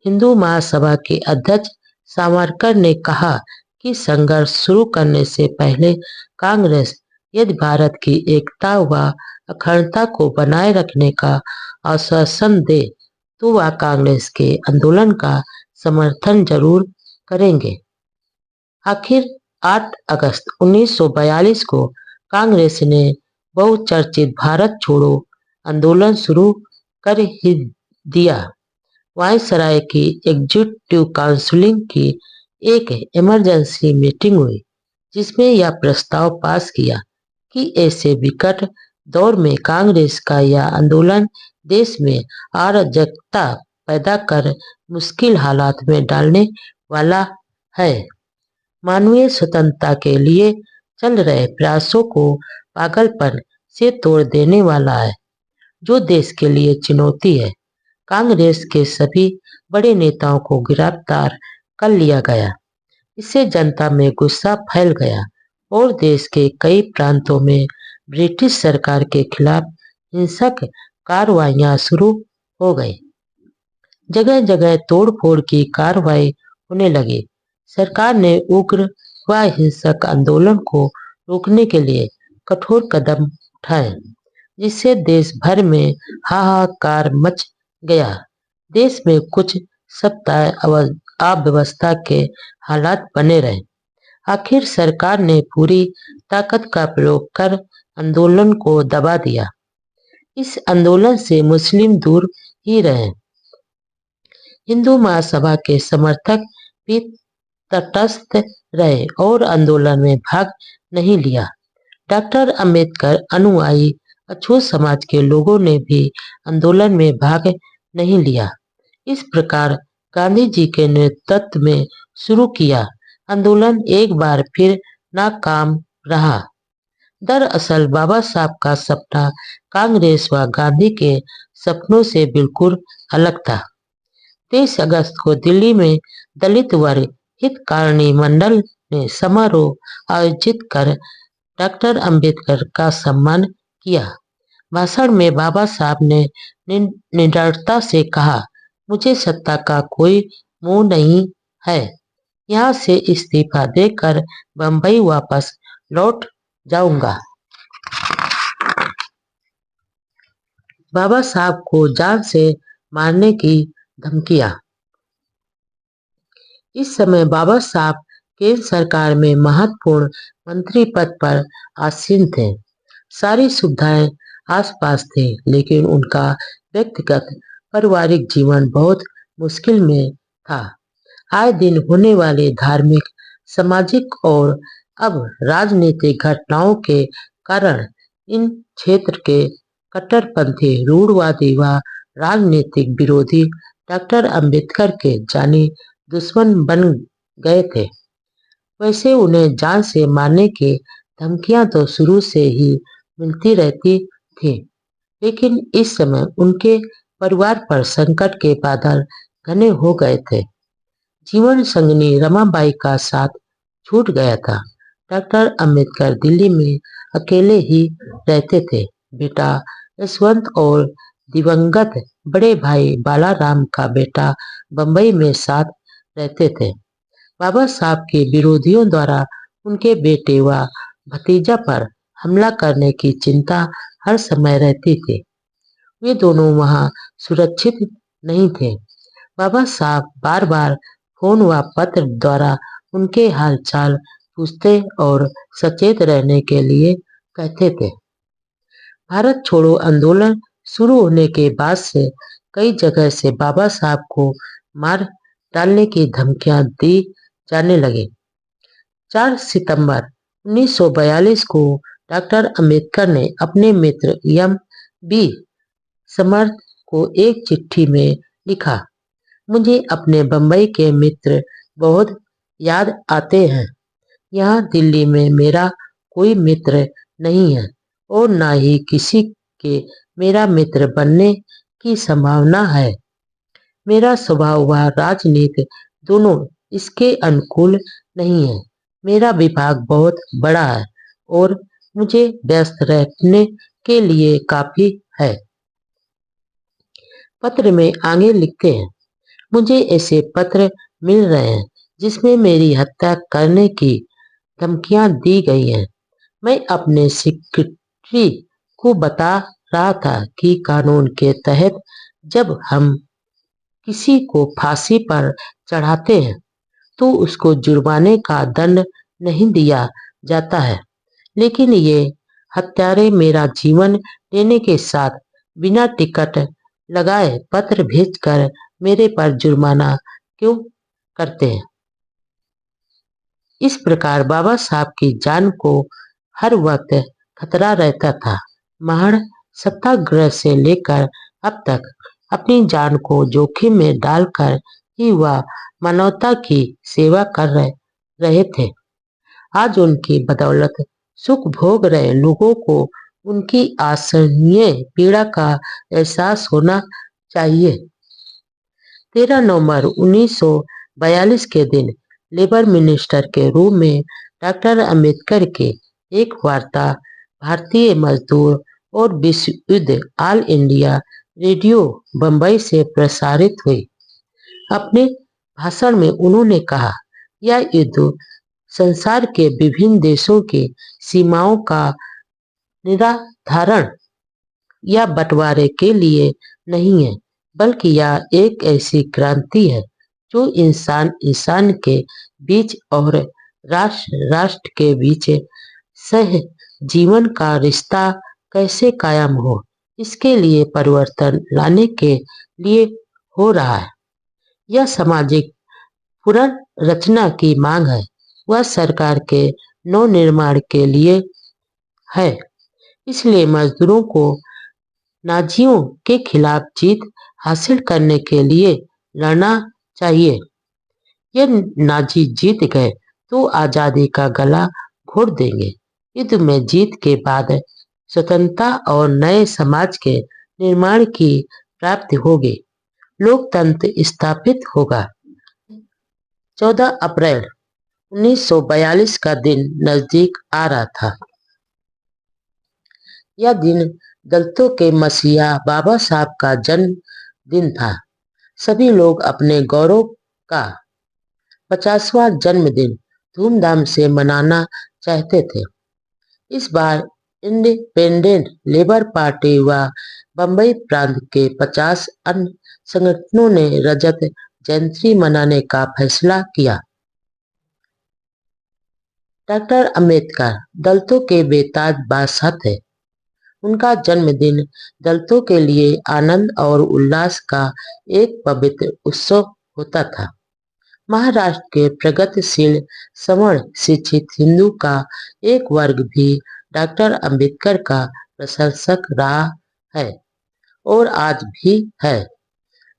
हिंदू महासभा के अध्यक्ष सावरकर ने कहा कि संघर्ष शुरू करने से पहले कांग्रेस यदि भारत की एकता व अखंडता को बनाए रखने का आश्वासन दे तो वह कांग्रेस के आंदोलन का समर्थन जरूर करेंगे। आखिर 8 अगस्त 1942 को कांग्रेस ने बहुचर्चित भारत छोड़ो आंदोलन शुरू कर ही दिया। वायसराय की एग्जीक्यूटिव काउंसिल की एक इमरजेंसी मीटिंग हुई, जिसमें यह प्रस्ताव पास किया कि ऐसे विकट दौर में कांग्रेस का यह आंदोलन देश में अराजकता पैदा कर मुश्किल हालात में डालने वाला है, मानवीय स्वतंत्रता के लिए चल रहे प्रयासों को पागलपन से तोड़ देने वाला है, जो देश के लिए चुनौती है। कांग्रेस के सभी बड़े नेताओं को गिरफ्तार कर लिया गया। इससे जनता में गुस्सा फैल गया और देश के कई प्रांतों में ब्रिटिश सरकार के खिलाफ हिंसक कार्रवाइयां शुरू हो गई। जगह जगह तोड़फोड़ की कार्रवाई होने लगी। सरकार ने उग्र व हिंसक आंदोलन को रोकने के लिए कठोर कदम उठाए, जिससे देश भर में हाहाकार मच गया। देश में कुछ सप्ताह अव्यवस्था के हालात बने रहे। आखिर सरकार ने पूरी ताकत का प्रयोग कर आंदोलन को दबा दिया। इस आंदोलन से मुस्लिम दूर ही रहे। हिंदू महासभा के समर्थक भी तटस्थ रहे और आंदोलन में भाग नहीं लिया। डॉक्टर अंबेडकर अनुयायी अछूत समाज के लोगों ने भी आंदोलन में भाग नहीं लिया। इस प्रकार गांधी जी के नेतृत्व में शुरू किया आंदोलन एक बार फिर नाकाम रहा। दरअसल बाबा साहब का सपना कांग्रेस व गांधी के सपनों से बिल्कुल अलग था। 23 अगस्त को दिल्ली में दलित वर्ग हितकारिणी मंडल ने समारोह आयोजित कर डॉक्टर अंबेडकर का सम्मान किया। भाषण में बाबा साहब ने निडरता से कहा, मुझे सत्ता का कोई मोह नहीं है, यहाँ से इस्तीफा देकर बंबई वापस लौट जाऊंगा। बाबा साहब को जान से मारने की धमकियां। इस समय बाबा साहब केंद्र सरकार में महत्वपूर्ण मंत्री पद पर आसीन थे। सारी सुविधाएं आसपास थी, लेकिन उनका व्यक्तिगत पारिवारिक जीवन बहुत मुश्किल में था। आए दिन होने वाले धार्मिक, सामाजिक और अब राजनीतिक घटनाओं के कारण इन क्षेत्र के कट्टरपंथी, रूढ़वादी व राजनीतिक विरोधी डॉक्टर अंबेडकर के जानी दुश्मन बन गए थे। वैसे उन्हें जान से मारने की धमकियां तो शुरू से ही मिलती रहती थी, लेकिन इस समय उनके परिवार पर संकट के बादल घने हो गए थे। जीवन संगिनी रमाबाई का साथ छूट गया था। डॉक्टर अंबेडकर दिल्ली में अकेले ही रहते थे। बेटा यशवंत और दिवंगत बड़े भाई बालाराम का बेटा बंबई में साथ रहते थे। बाबा साहब के विरोधियों द्वारा उनके बेटे व भतीजा पर हमला करने की चिंता हर समय रहती थी। वे दोनों वहां सुरक्षित नहीं थे। बाबा साहब बार बार फोन व पत्र द्वारा उनके हालचाल पूछते और सचेत रहने के लिए कहते थे। भारत छोड़ो आंदोलन शुरू होने के बाद से कई जगह से बाबा साहब को मार डालने की धमकियां दी जाने लगी। 4 सितंबर 1942 को डॉक्टर अंबेडकर ने अपने मित्र एम बी समर्थ को एक चिट्ठी में लिखा, मुझे अपने बंबई के मित्र बहुत याद आते हैं। यहाँ दिल्ली में मेरा कोई मित्र नहीं है और न ही किसी के मेरा मित्र बनने की संभावना है। मेरा स्वभाव व राजनीति दोनों इसके अनुकूल नहीं है। मेरा विभाग बहुत बड़ा है और मुझे व्यस्त रहने के लिए काफी है। पत्र में आगे लिखते हैं, मुझे ऐसे पत्र मिल रहे हैं जिसमें मेरी हत्या करने की धमकियां दी गई हैं। मैं अपने सेक्रेटरी को बता रहा था कि कानून के तहत जब हम किसी को फांसी पर चढ़ाते हैं तो उसको जुर्माने का दंड नहीं दिया जाता है, लेकिन ये हत्यारे मेरा जीवन लेने के साथ बिना टिकट लगाए पत्र भेजकर मेरे पर जुर्माना क्यों करते हैं। इस प्रकार बाबा साहब की जान को हर वक्त खतरा रहता था। महज सत्याग्रह से लेकर अब तक अपनी जान को जोखिम में डालकर ही वह मानवता की सेवा कर रहे थे। आज उनकी बदौलत सुख भोग रहे लोगों को उनकी असहनीय पीड़ा का एहसास होना चाहिए। 13 नवंबर 1942 के दिन लेबर मिनिस्टर के रूप में डॉक्टर अंबेडकर के एक वार्ता भारतीय मजदूर और विश्व युद्ध ऑल इंडिया रेडियो बंबई से प्रसारित हुई। अपने भाषण में उन्होंने कहा, यह युद्ध संसार के विभिन्न देशों की सीमाओं का निर्धारण या बंटवारे के लिए नहीं है, बल्कि यह एक ऐसी क्रांति है जो इंसान इंसान के बीच और राष्ट्र राष्ट्र के बीच सह जीवन का रिश्ता कैसे कायम हो, इसके लिए परिवर्तन लाने के लिए हो रहा है। यह सामाजिक पुनर्रचना की मांग है, वह सरकार के नवनिर्माण के लिए है। इसलिए मजदूरों को नाजियों के खिलाफ जीत हासिल करने के लिए लड़ना चाहिए। यदि नाजी जीत गए तो आजादी का गला घोट देंगे। युद्ध में जीत के बाद स्वतंत्रता और नए समाज के निर्माण की प्राप्ति होगी, लोकतंत्र स्थापित होगा। 14 अप्रैल 1942 का दिन नजदीक आ रहा था। यह दिन दलितों के मसीहा बाबा साहब का जन्म दिन था। सभी लोग अपने गौरव का 50वां जन्मदिन धूमधाम से मनाना चाहते थे। इस बार इंडिपेंडेंट लेबर पार्टी व बंबई प्रांत के 50 अन्य संगठनों ने रजत जयंती मनाने का फैसला किया। डॉक्टर अंबेडकर दलितों के बेताज बादशाह थे। उनका जन्मदिन दलितों के लिए आनंद और उल्लास का एक पवित्र उत्सव होता था। महाराष्ट्र के प्रगतिशील सवर्ण शिक्षित हिंदू का एक वर्ग भी डॉक्टर अंबेडकर का प्रशंसक रहा है और आज भी है।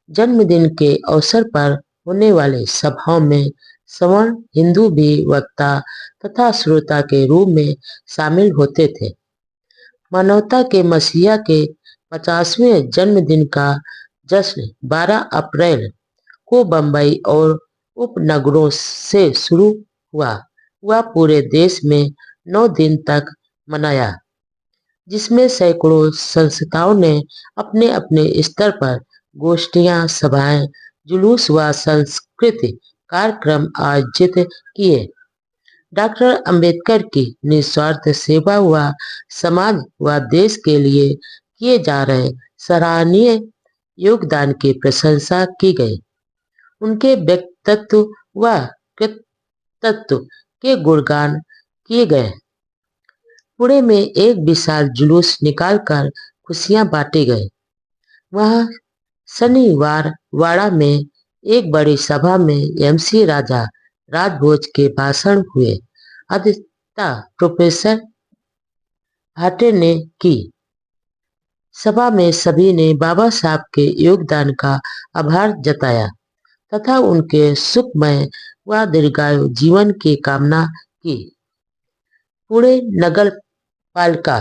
जन्मदिन के अवसर पर होने वाले सभाओं में सवर्ण हिंदू भी वक्ता तथा श्रोता के रूप में शामिल होते थे। मानवता के मसीहा के 50वें जन्मदिन का जश्न 12 अप्रैल को बम्बई और उपनगरों से शुरू हुआ, वह पूरे देश में 9 दिन तक मनाया, जिसमें सैकड़ों संस्थाओं ने अपने अपने स्तर पर गोष्ठियां, सभाएं, जुलूस व सांस्कृतिक कार्यक्रम आयोजित किए। डॉक्टर अंबेडकर की निस्वार्थ सेवा व समाज व देश के लिए किए जा रहे सराहनीय योगदान की प्रशंसा की गई। उनके व्यक्तित्व व कृतित्व के गुणगान किए गए। पुणे में एक विशाल जुलूस निकालकर खुशियां बांटे गए। वहां शनिवार वाड़ा में एक बड़ी सभा में एमसी राजा राजभोज के भाषण हुए। अध्यक्षता प्रोफेसर भाटे ने की। सभा में सभी ने बाबा साहब के योगदान का आभार जताया तथा उनके सुखमय व दीर्घायु जीवन की कामना की। पुणे नगर पालिका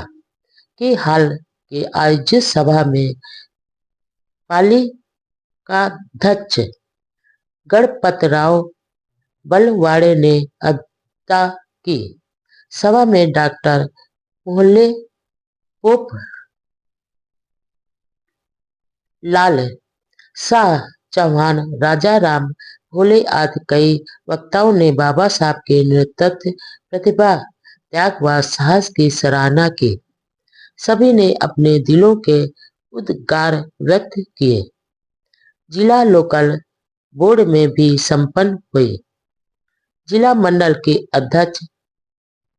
के हाल के आयोजित सभा में पालिकाध्यक्ष गणपतराव बलवाड़े ने अध्यक्षता की। सभा में डॉक्टर मोहल्ले पोप लाल शाह चौहान, राजा राम भोले आदि कई वक्ताओं ने बाबा साहब के नेतृत्व, प्रतिभा, त्याग व साहस की सराहना की। सभी ने अपने दिलों के उद्गार व्यक्त किए। जिला लोकल बोर्ड में भी संपन्न हुई। जिला मंडल के अध्यक्ष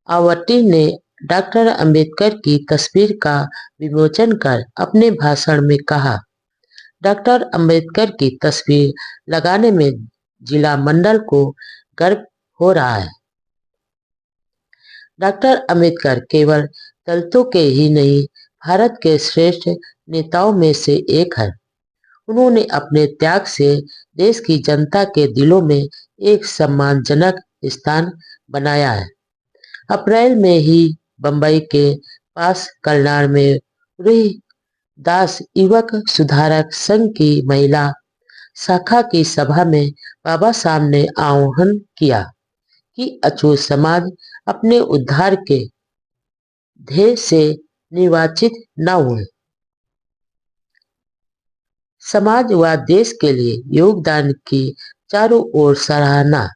आवटी ने डॉक्टर अंबेडकर की तस्वीर का विमोचन कर अपने भाषण में कहा, डॉक्टर अंबेडकर की तस्वीर लगाने में जिला मंडल को गर्व हो रहा है। डॉक्टर अंबेडकर केवल दलितों के ही नहीं, भारत के श्रेष्ठ नेताओं में से एक है। उन्होंने अपने त्याग से देश की जनता के दिलों में एक सम्मानजनक स्थान बनाया है। अप्रैल में ही बम्बई के पास कल्याण में रूही दास युवक सुधारक संघ की महिला शाखा की सभा में बाबा साहब ने आह्वान किया कि अछूत समाज अपने उद्धार के ध्येय से निर्वाचित न हुए। समाज व देश के लिए योगदान की चारों ओर सराहना।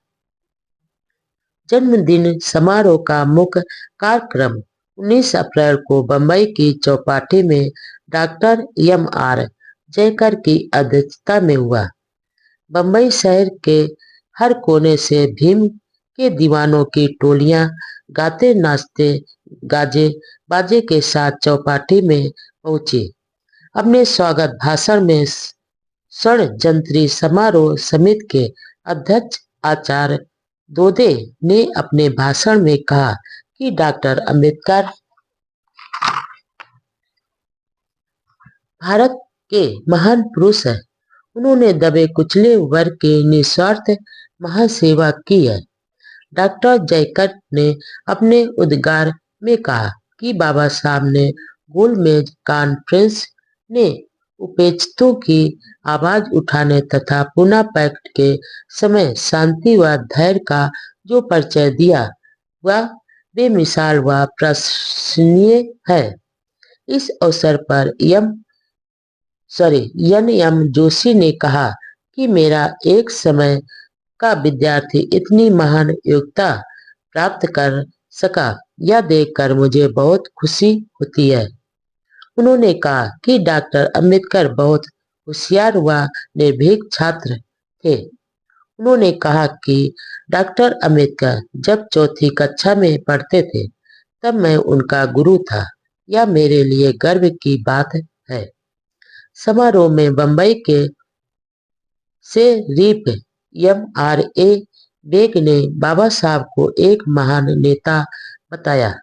जन्मदिन समारोह का मुख्य कार्यक्रम 19 अप्रैल को बम्बई की चौपाटी में डॉक्टर एम.आर. जयकर की अध्यक्षता में हुआ। बम्बई शहर के हर कोने से भीम के दीवानों की टोलियां गाते नाचते गाजे बाजे के साथ चौपाटी में पहुंची। अपने स्वागत भाषण में षड्यंत्री समारोह समिति के अध्यक्ष आचार्य दोदे ने अपने भाषण में कहा कि डॉक्टर अंबेडकर भारत के महान पुरुष हैं। उन्होंने दबे कुचले वर्ग की निस्वार्थ महान सेवा की है। डॉक्टर जयकर ने अपने उद्गार में कहा कि बाबा साहब ने गोलमेज कॉन्फ्रेंस ने उपेक्षितों की आवाज उठाने तथा पुणे पैक्ट के समय शांति व धैर्य का जो परिचय दिया वह बेमिसाल व प्रशंसनीय है। इस अवसर पर एन.एम. जोशी ने कहा कि मेरा एक समय का विद्यार्थी इतनी महान योग्यता प्राप्त कर सका, यह देखकर मुझे बहुत खुशी होती है। उन्होंने कहा कि डॉक्टर अंबेडकर बहुत होशियार व निर्भीक छात्र थे। उन्होंने कहा कि डॉक्टर अंबेडकर जब चौथी कक्षा में पढ़ते थे तब मैं उनका गुरु था। यह मेरे लिए गर्व की बात है। समारोह में बम्बई के शेरीफ एम.आर.ए. बेग ने बाबा साहब को एक महान नेता बताया।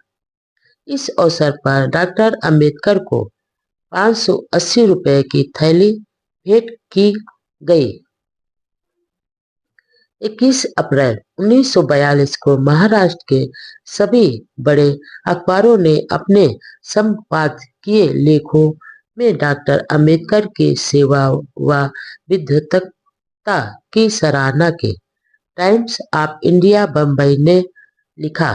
इस अवसर पर डॉक्टर अंबेडकर को 580 रुपए की थैली भेंट की गई। 21 अप्रैल 1942 को महाराष्ट्र के सभी बड़े अखबारों ने अपने संपादकीय लेखों में डॉक्टर अंबेडकर की सेवा व विद्वत्ता की सराहना की। टाइम्स ऑफ इंडिया बम्बई ने लिखा,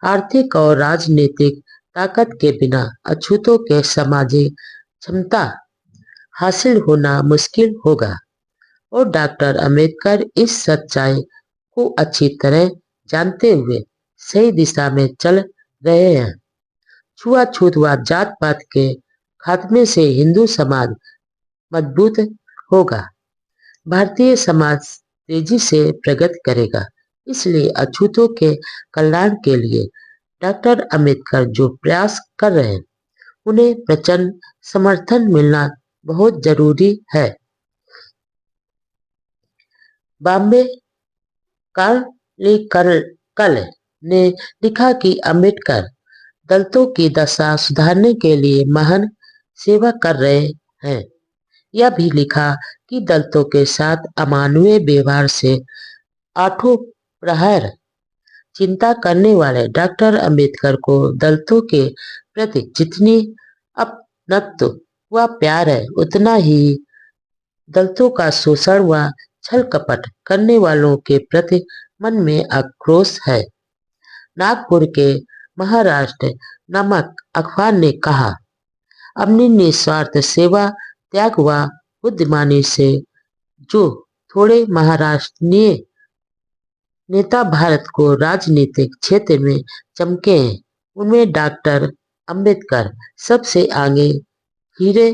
आर्थिक और राजनीतिक ताकत के बिना अछूतों के सामाजिक क्षमता हासिल होना मुश्किल होगा और डॉक्टर अंबेडकर इस सच्चाई को अच्छी तरह जानते हुए सही दिशा में चल रहे हैं। छुआछूत व जात पात के खात्मे से हिंदू समाज मजबूत होगा, भारतीय समाज तेजी से प्रगति करेगा। इसलिए अछूतों के कल्याण के लिए डॉक्टर अंबेडकर जो प्रयास कर रहे हैं उन्हें प्रचंड समर्थन मिलना बहुत जरूरी है। बॉम्बे कल ने लिखा कि अंबेडकर दलितों की दशा सुधारने के लिए महान सेवा कर रहे हैं। यह भी लिखा कि दलितों के साथ अमानवीय व्यवहार से आठों प्रहर चिंता करने वाले डॉक्टर अंबेडकर को दलितों के प्रति जितनी अपनत्व व प्यार है, उतना ही दलितों का शोषण व छल कपट करने वालों के प्रति मन में आक्रोश है। नागपुर के महाराष्ट्र नामक अखबार ने कहा, अपनी निस्वार्थ सेवा, त्याग व बुद्धिमानी से जो थोड़े महाराष्ट्रीय नेता भारत को राजनीतिक क्षेत्र में चमके हैं, उनमें डॉक्टर अंबेडकर सबसे आगे हीरे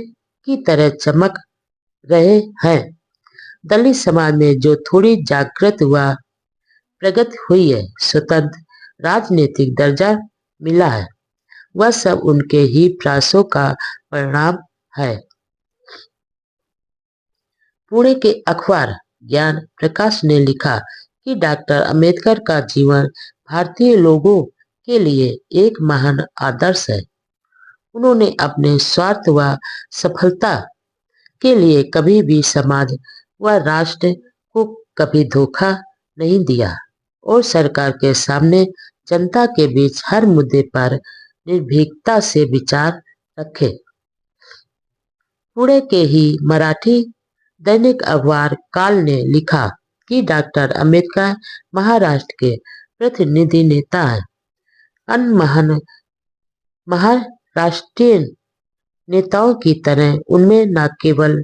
की तरह चमक रहे हैं। दलित समाज में जो थोड़ी जागृत व प्रगति हुई है, स्वतंत्र राजनीतिक दर्जा मिला है, वह सब उनके ही प्रयासों का परिणाम है। पुणे के अखबार ज्ञान प्रकाश ने लिखा कि डॉक्टर अंबेडकर का जीवन भारतीय लोगों के लिए एक महान आदर्श है। उन्होंने अपने स्वार्थ व सफलता के लिए कभी भी समाज व राष्ट्र को कभी धोखा नहीं दिया और सरकार के सामने जनता के बीच हर मुद्दे पर निर्भीकता से विचार रखे। पुणे के ही मराठी दैनिक अखबार काल ने लिखा कि डॉक्टर अंबेडकर महाराष्ट्र के प्रतिनिधि नेता हैं। अन्य महाराष्ट्रीय नेताओं की तरह उनमें न केवल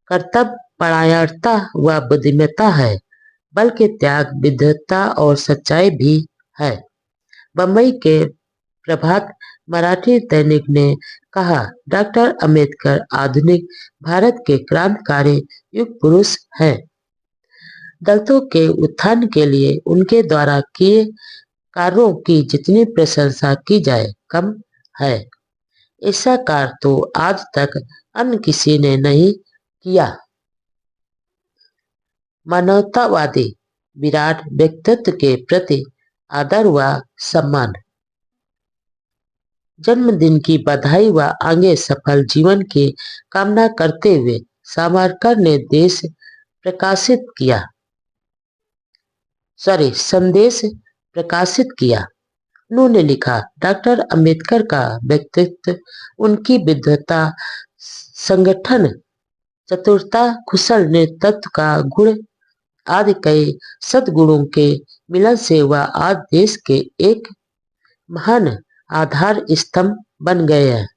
कर्तव्यपरायणता व बुद्धिमत्ता है, बल्कि त्याग, विद्वता और सच्चाई भी है। बम्बई के प्रभात मराठी दैनिक ने कहा, डॉक्टर अंबेडकर आधुनिक भारत के क्रांतिकारी युग पुरुष हैं। दलितों के उत्थान के लिए उनके द्वारा किए कार्यों की जितनी प्रशंसा की जाए कम है। ऐसा कार्य तो आज तक अन्य किसी ने नहीं किया। मानवतावादी विराट व्यक्तित्व के प्रति आदर व सम्मान। जन्मदिन की बधाई व आगे सफल जीवन की कामना करते हुए सावरकर ने संदेश प्रकाशित किया। उन्होंने लिखा, डॉक्टर अंबेडकर का व्यक्तित्व, उनकी विद्वता, संगठन चतुरता, कुशल नेतृत्व का गुण आदि कई सद्गुणों के मिलन से वह आज देश के एक महान आधार स्तंभ बन गए हैं।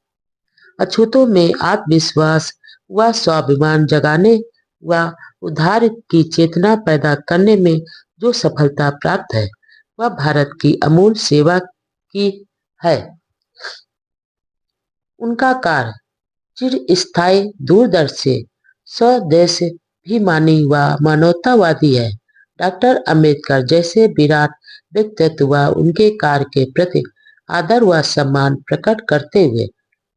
अछूतों में आत्मविश्वास व स्वाभिमान जगाने व उद्धार की चेतना पैदा करने में जो सफलता प्राप्त है, वह भारत की अमूल सेवा की है। उनका कार्य चिरस्थायी, दूरदर्शी, स्वदेशाभिमानी व मानवतावादी है। डॉक्टर अंबेडकर जैसे विराट व्यक्तित्व व उनके कार्य के प्रति आदर व सम्मान प्रकट करते हुए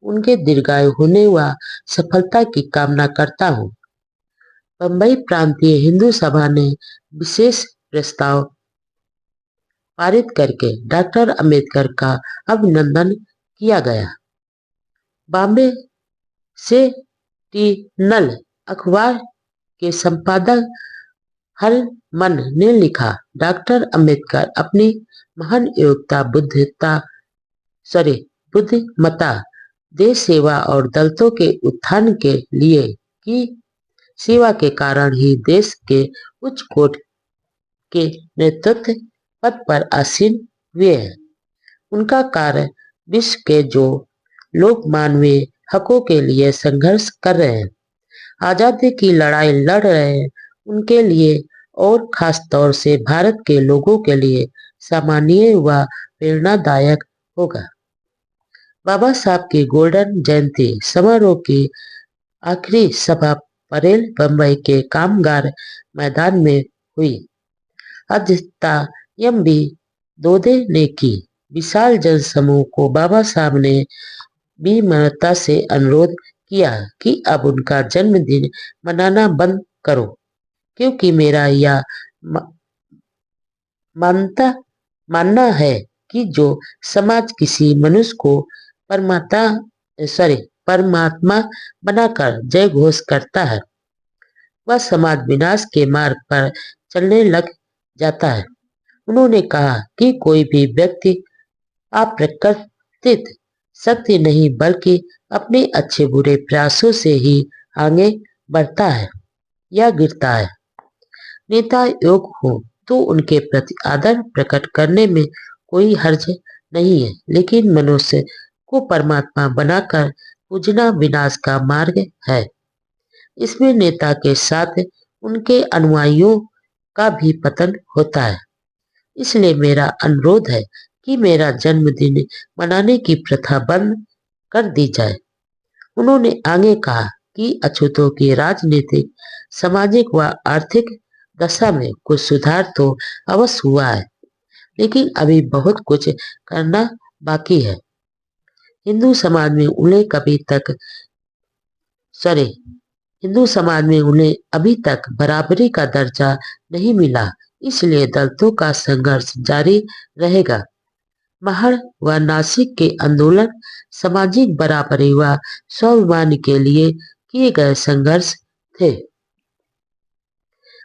उनके दीर्घायु होने व सफलता की कामना करता हूँ। बम्बई प्रांतीय हिंदू सभा ने विशेष प्रस्ताव पारित करके डॉक्टर अंबेडकर का अभिनंदन किया गया। बॉम्बे सेंटिनल अखबार के संपादक हरमन ने लिखा, डॉक्टर अंबेडकर अपनी महान योग्यता, बुद्धिमत्ता, देश सेवा और दलितों के उत्थान के लिए की सेवा के कारण ही देश के उच्च कोट के नेतृत्व पद पर आसीन हुए हैं। उनका कार्य विश्व के जो लोग मानवीय हकों के लिए संघर्ष कर रहे हैं, आजादी की लड़ाई लड़ रहे हैं, उनके लिए और खास तौर से भारत के लोगों के लिए सामान्य व प्रेरणादायक होगा। बाबा साहब की गोल्डन जयंती समारोह की आखिरी सभा परेल बम्बई के कामगार मैदान में हुई। अध्यक्षता एम.बी. दोदे ने की। विशाल जनसमूह को बाबा साहब ने विनम्रता से अनुरोध किया कि अब उनका जन्मदिन मनाना बंद करो, क्योंकि मेरा यह मानना है कि जो समाज किसी मनुष्य को परमात्मा बनाकर जय घोष करता है, वह समाज विनाश के मार्ग पर चलने लग जाता है। उन्होंने कहा कि कोई भी व्यक्ति अप्राकृतिक शक्ति नहीं बल्कि अपने अच्छे बुरे प्रयासों से ही आगे बढ़ता है या गिरता है। नेता योग हो तो उनके प्रति आदर प्रकट करने में कोई हर्ज नहीं है, लेकिन मनुष्य को परमात्मा बनाकर पूजना विनाश का मार्ग है। इसमें नेता के साथ उनके अनुयायियों का भी पतन होता है। इसलिए मेरा अनुरोध है कि मेरा जन्मदिन मनाने की प्रथा बंद कर दी जाए। उन्होंने आगे कहा कि अछूतों की राजनीतिक, सामाजिक व आर्थिक दशा में कुछ सुधार तो अवश्य हुआ है, लेकिन अभी बहुत कुछ करना बाकी है। हिंदू समाज में उन्हें अभी तक बराबरी का दर्जा नहीं मिला, इसलिए दलितों का संघर्ष जारी रहेगा। महर व नासिक के आंदोलन सामाजिक बराबरी व स्वाभिमान के लिए किए गए संघर्ष थे।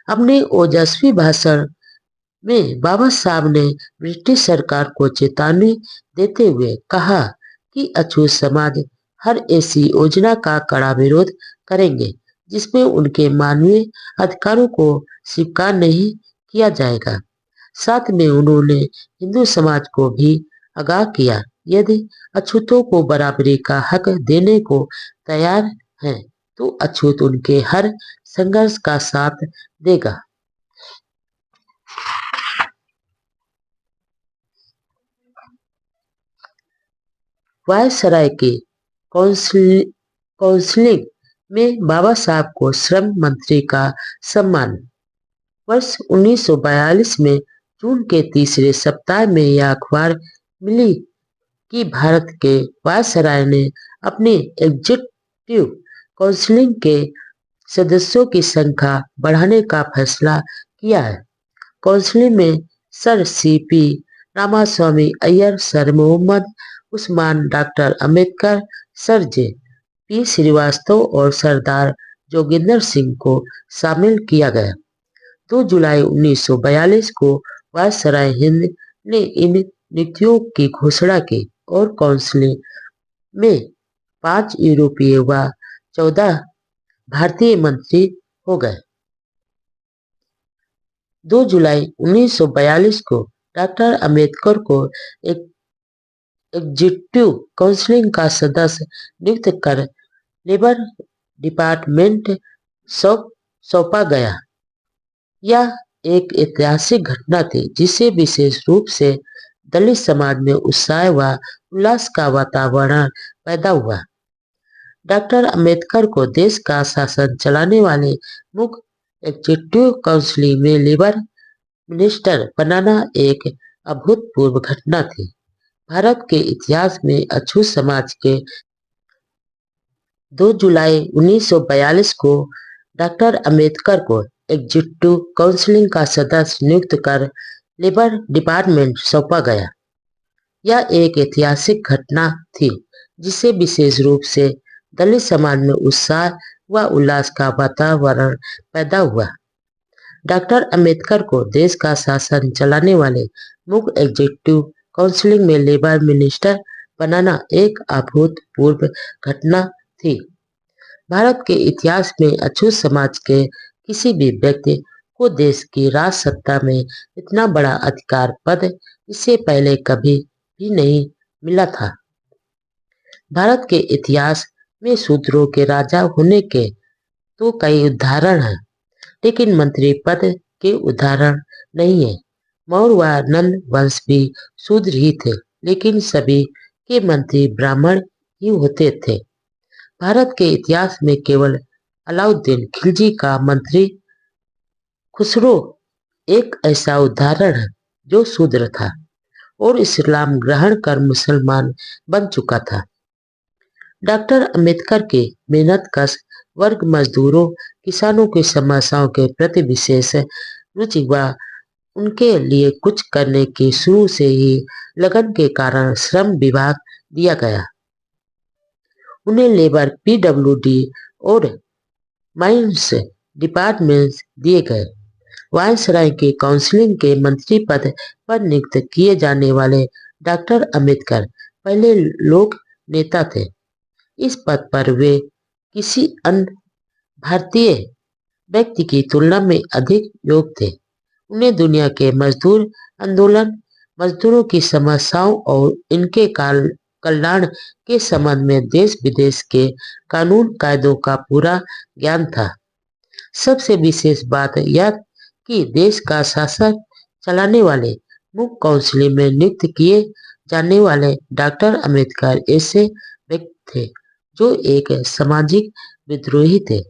अपने ओजस्वी भाषण में बाबा साहब ने ब्रिटिश सरकार को चेतावनी देते हुए कहा कि अछूत समाज हर ऐसी योजना का कड़ा विरोध करेंगे जिसमें उनके मानवीय अधिकारों को स्वीकार नहीं किया जाएगा। साथ में उन्होंने हिंदू समाज को भी आगाह किया, यदि अछूतों को बराबरी का हक देने को तैयार हैं तो अछूत उनके हर संघर्ष का साथ देगा। वायसराय के काउंसिलिंग में बाबा साहब को श्रम मंत्री का सम्मान। वर्ष 1942 में जून के तीसरे सप्ताह में यह अखबार मिली कि भारत के वायसराय ने अपनी एग्जीक्यूटिव काउंसिल के सदस्यों की संख्या बढ़ाने का फैसला किया है। काउंसिल में sir C P. Ramaswamy Iyer, sir Mohammad Usman, doctor Ambedkar, sir J P. Srivastava और सरदार जोगिंदर सिंह को शामिल किया गया। 2 जुलाई 1942 को वायसराय हिंद ने इन नियुक्तियों की घोषणा की और काउंसिल में 5 यूरोपीय व 14 भारतीय मंत्री हो गए। 2 जुलाई 1942 को डॉक्टर अंबेडकर को एग्जीक्यूटिव काउंसिल का सदस्य नियुक्त कर लेबर डिपार्टमेंट सौंपा गया। यह एक ऐतिहासिक घटना थी जिससे विशेष रूप से दलित समाज में उत्साह व उल्लास का वातावरण पैदा हुआ। डॉक्टर अंबेडकर को देश का शासन चलाने वाले मुख्य एग्जीक्यूटिव काउंसिल में लेबर मिनिस्टर बनाना एक अभूतपूर्व घटना थी। भारत के इतिहास में अछूत समाज के 2 जुलाई 1942 को डॉक्टर अंबेडकर को एग्जीक्यूटिव काउंसिल का सदस्य नियुक्त कर लेबर डिपार्टमेंट सौंपा गया। यह एक ऐतिहासिक घटना थी जिससे विशेष रूप से दलित समाज में उत्साह व उल्लास का वातावरण पैदा हुआ। डॉक्टर अंबेडकर को देश का शासन चलाने वाले मुख्य एग्जीक्यूटिव काउंसिल में लेबर मिनिस्टर बनाना एक अभूतपूर्व घटना थी। भारत के इतिहास में अछूत समाज के किसी भी व्यक्ति को देश की राज सत्ता में इतना बड़ा अधिकार पद इससे पहले कभी भी नहीं मिला था। भारत के इतिहास में शूद्रों के राजा होने के तो कई उदाहरण हैं, लेकिन मंत्री पद के उदाहरण नहीं है। मौर्य व नंद वंश भी शूद्र ही थे, लेकिन सभी के मंत्री ब्राह्मण ही होते थे। भारत के इतिहास में केवल अलाउद्दीन खिलजी का मंत्री खुसरो एक ऐसा उदाहरण है जो शूद्र था और इस्लाम ग्रहण कर मुसलमान बन चुका था। डॉक्टर अंबेडकर के मेहनतकश वर्ग मजदूरों, किसानों की समस्याओं के प्रति विशेष रुचि व उनके लिए कुछ करने की शुरू से ही लगन के कारण श्रम विभाग दिया गया। उन्हें लेबर पीडब्ल्यूडी और माइंस डिपार्टमेंट दिए गए। वायसराय के काउंसिल के मंत्री पद पर नियुक्त किए जाने वाले डॉक्टर अंबेडकर पहले लोक नेता थे। इस पद पर वे किसी अन्य भारतीय व्यक्ति की तुलना में अधिक योग्य थे। उन्हें दुनिया के मजदूर आंदोलन, मजदूरों की समस्याओं और इनके कल्याण के संबंध में देश विदेश के कानून कायदों का पूरा ज्ञान था। सबसे विशेष बात यह कि देश का शासन चलाने वाले मुख्य काउंसिल में नियुक्त किए जाने वाले डॉक्टर अंबेडकर ऐसे व्यक्ति थे जो एक सामाजिक विद्रोही थे।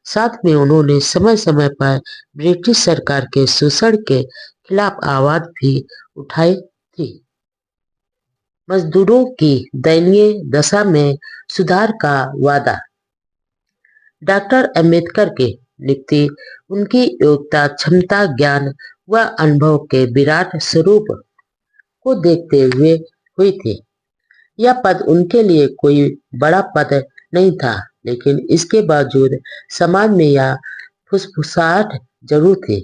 साथ में उन्होंने समय समय पर ब्रिटिश सरकार के शोषण के खिलाफ आवाज भी उठाई थी। मजदूरों की दयनीय दशा में सुधार का वादा। डॉक्टर अंबेडकर के नियुक्ति उनकी योग्यता, क्षमता, ज्ञान व अनुभव के विराट स्वरूप को देखते हुए हुई थी। यह पद उनके लिए कोई बड़ा पद नहीं था, लेकिन इसके बावजूद समाज में यह फुसफुसाहट जरूर थी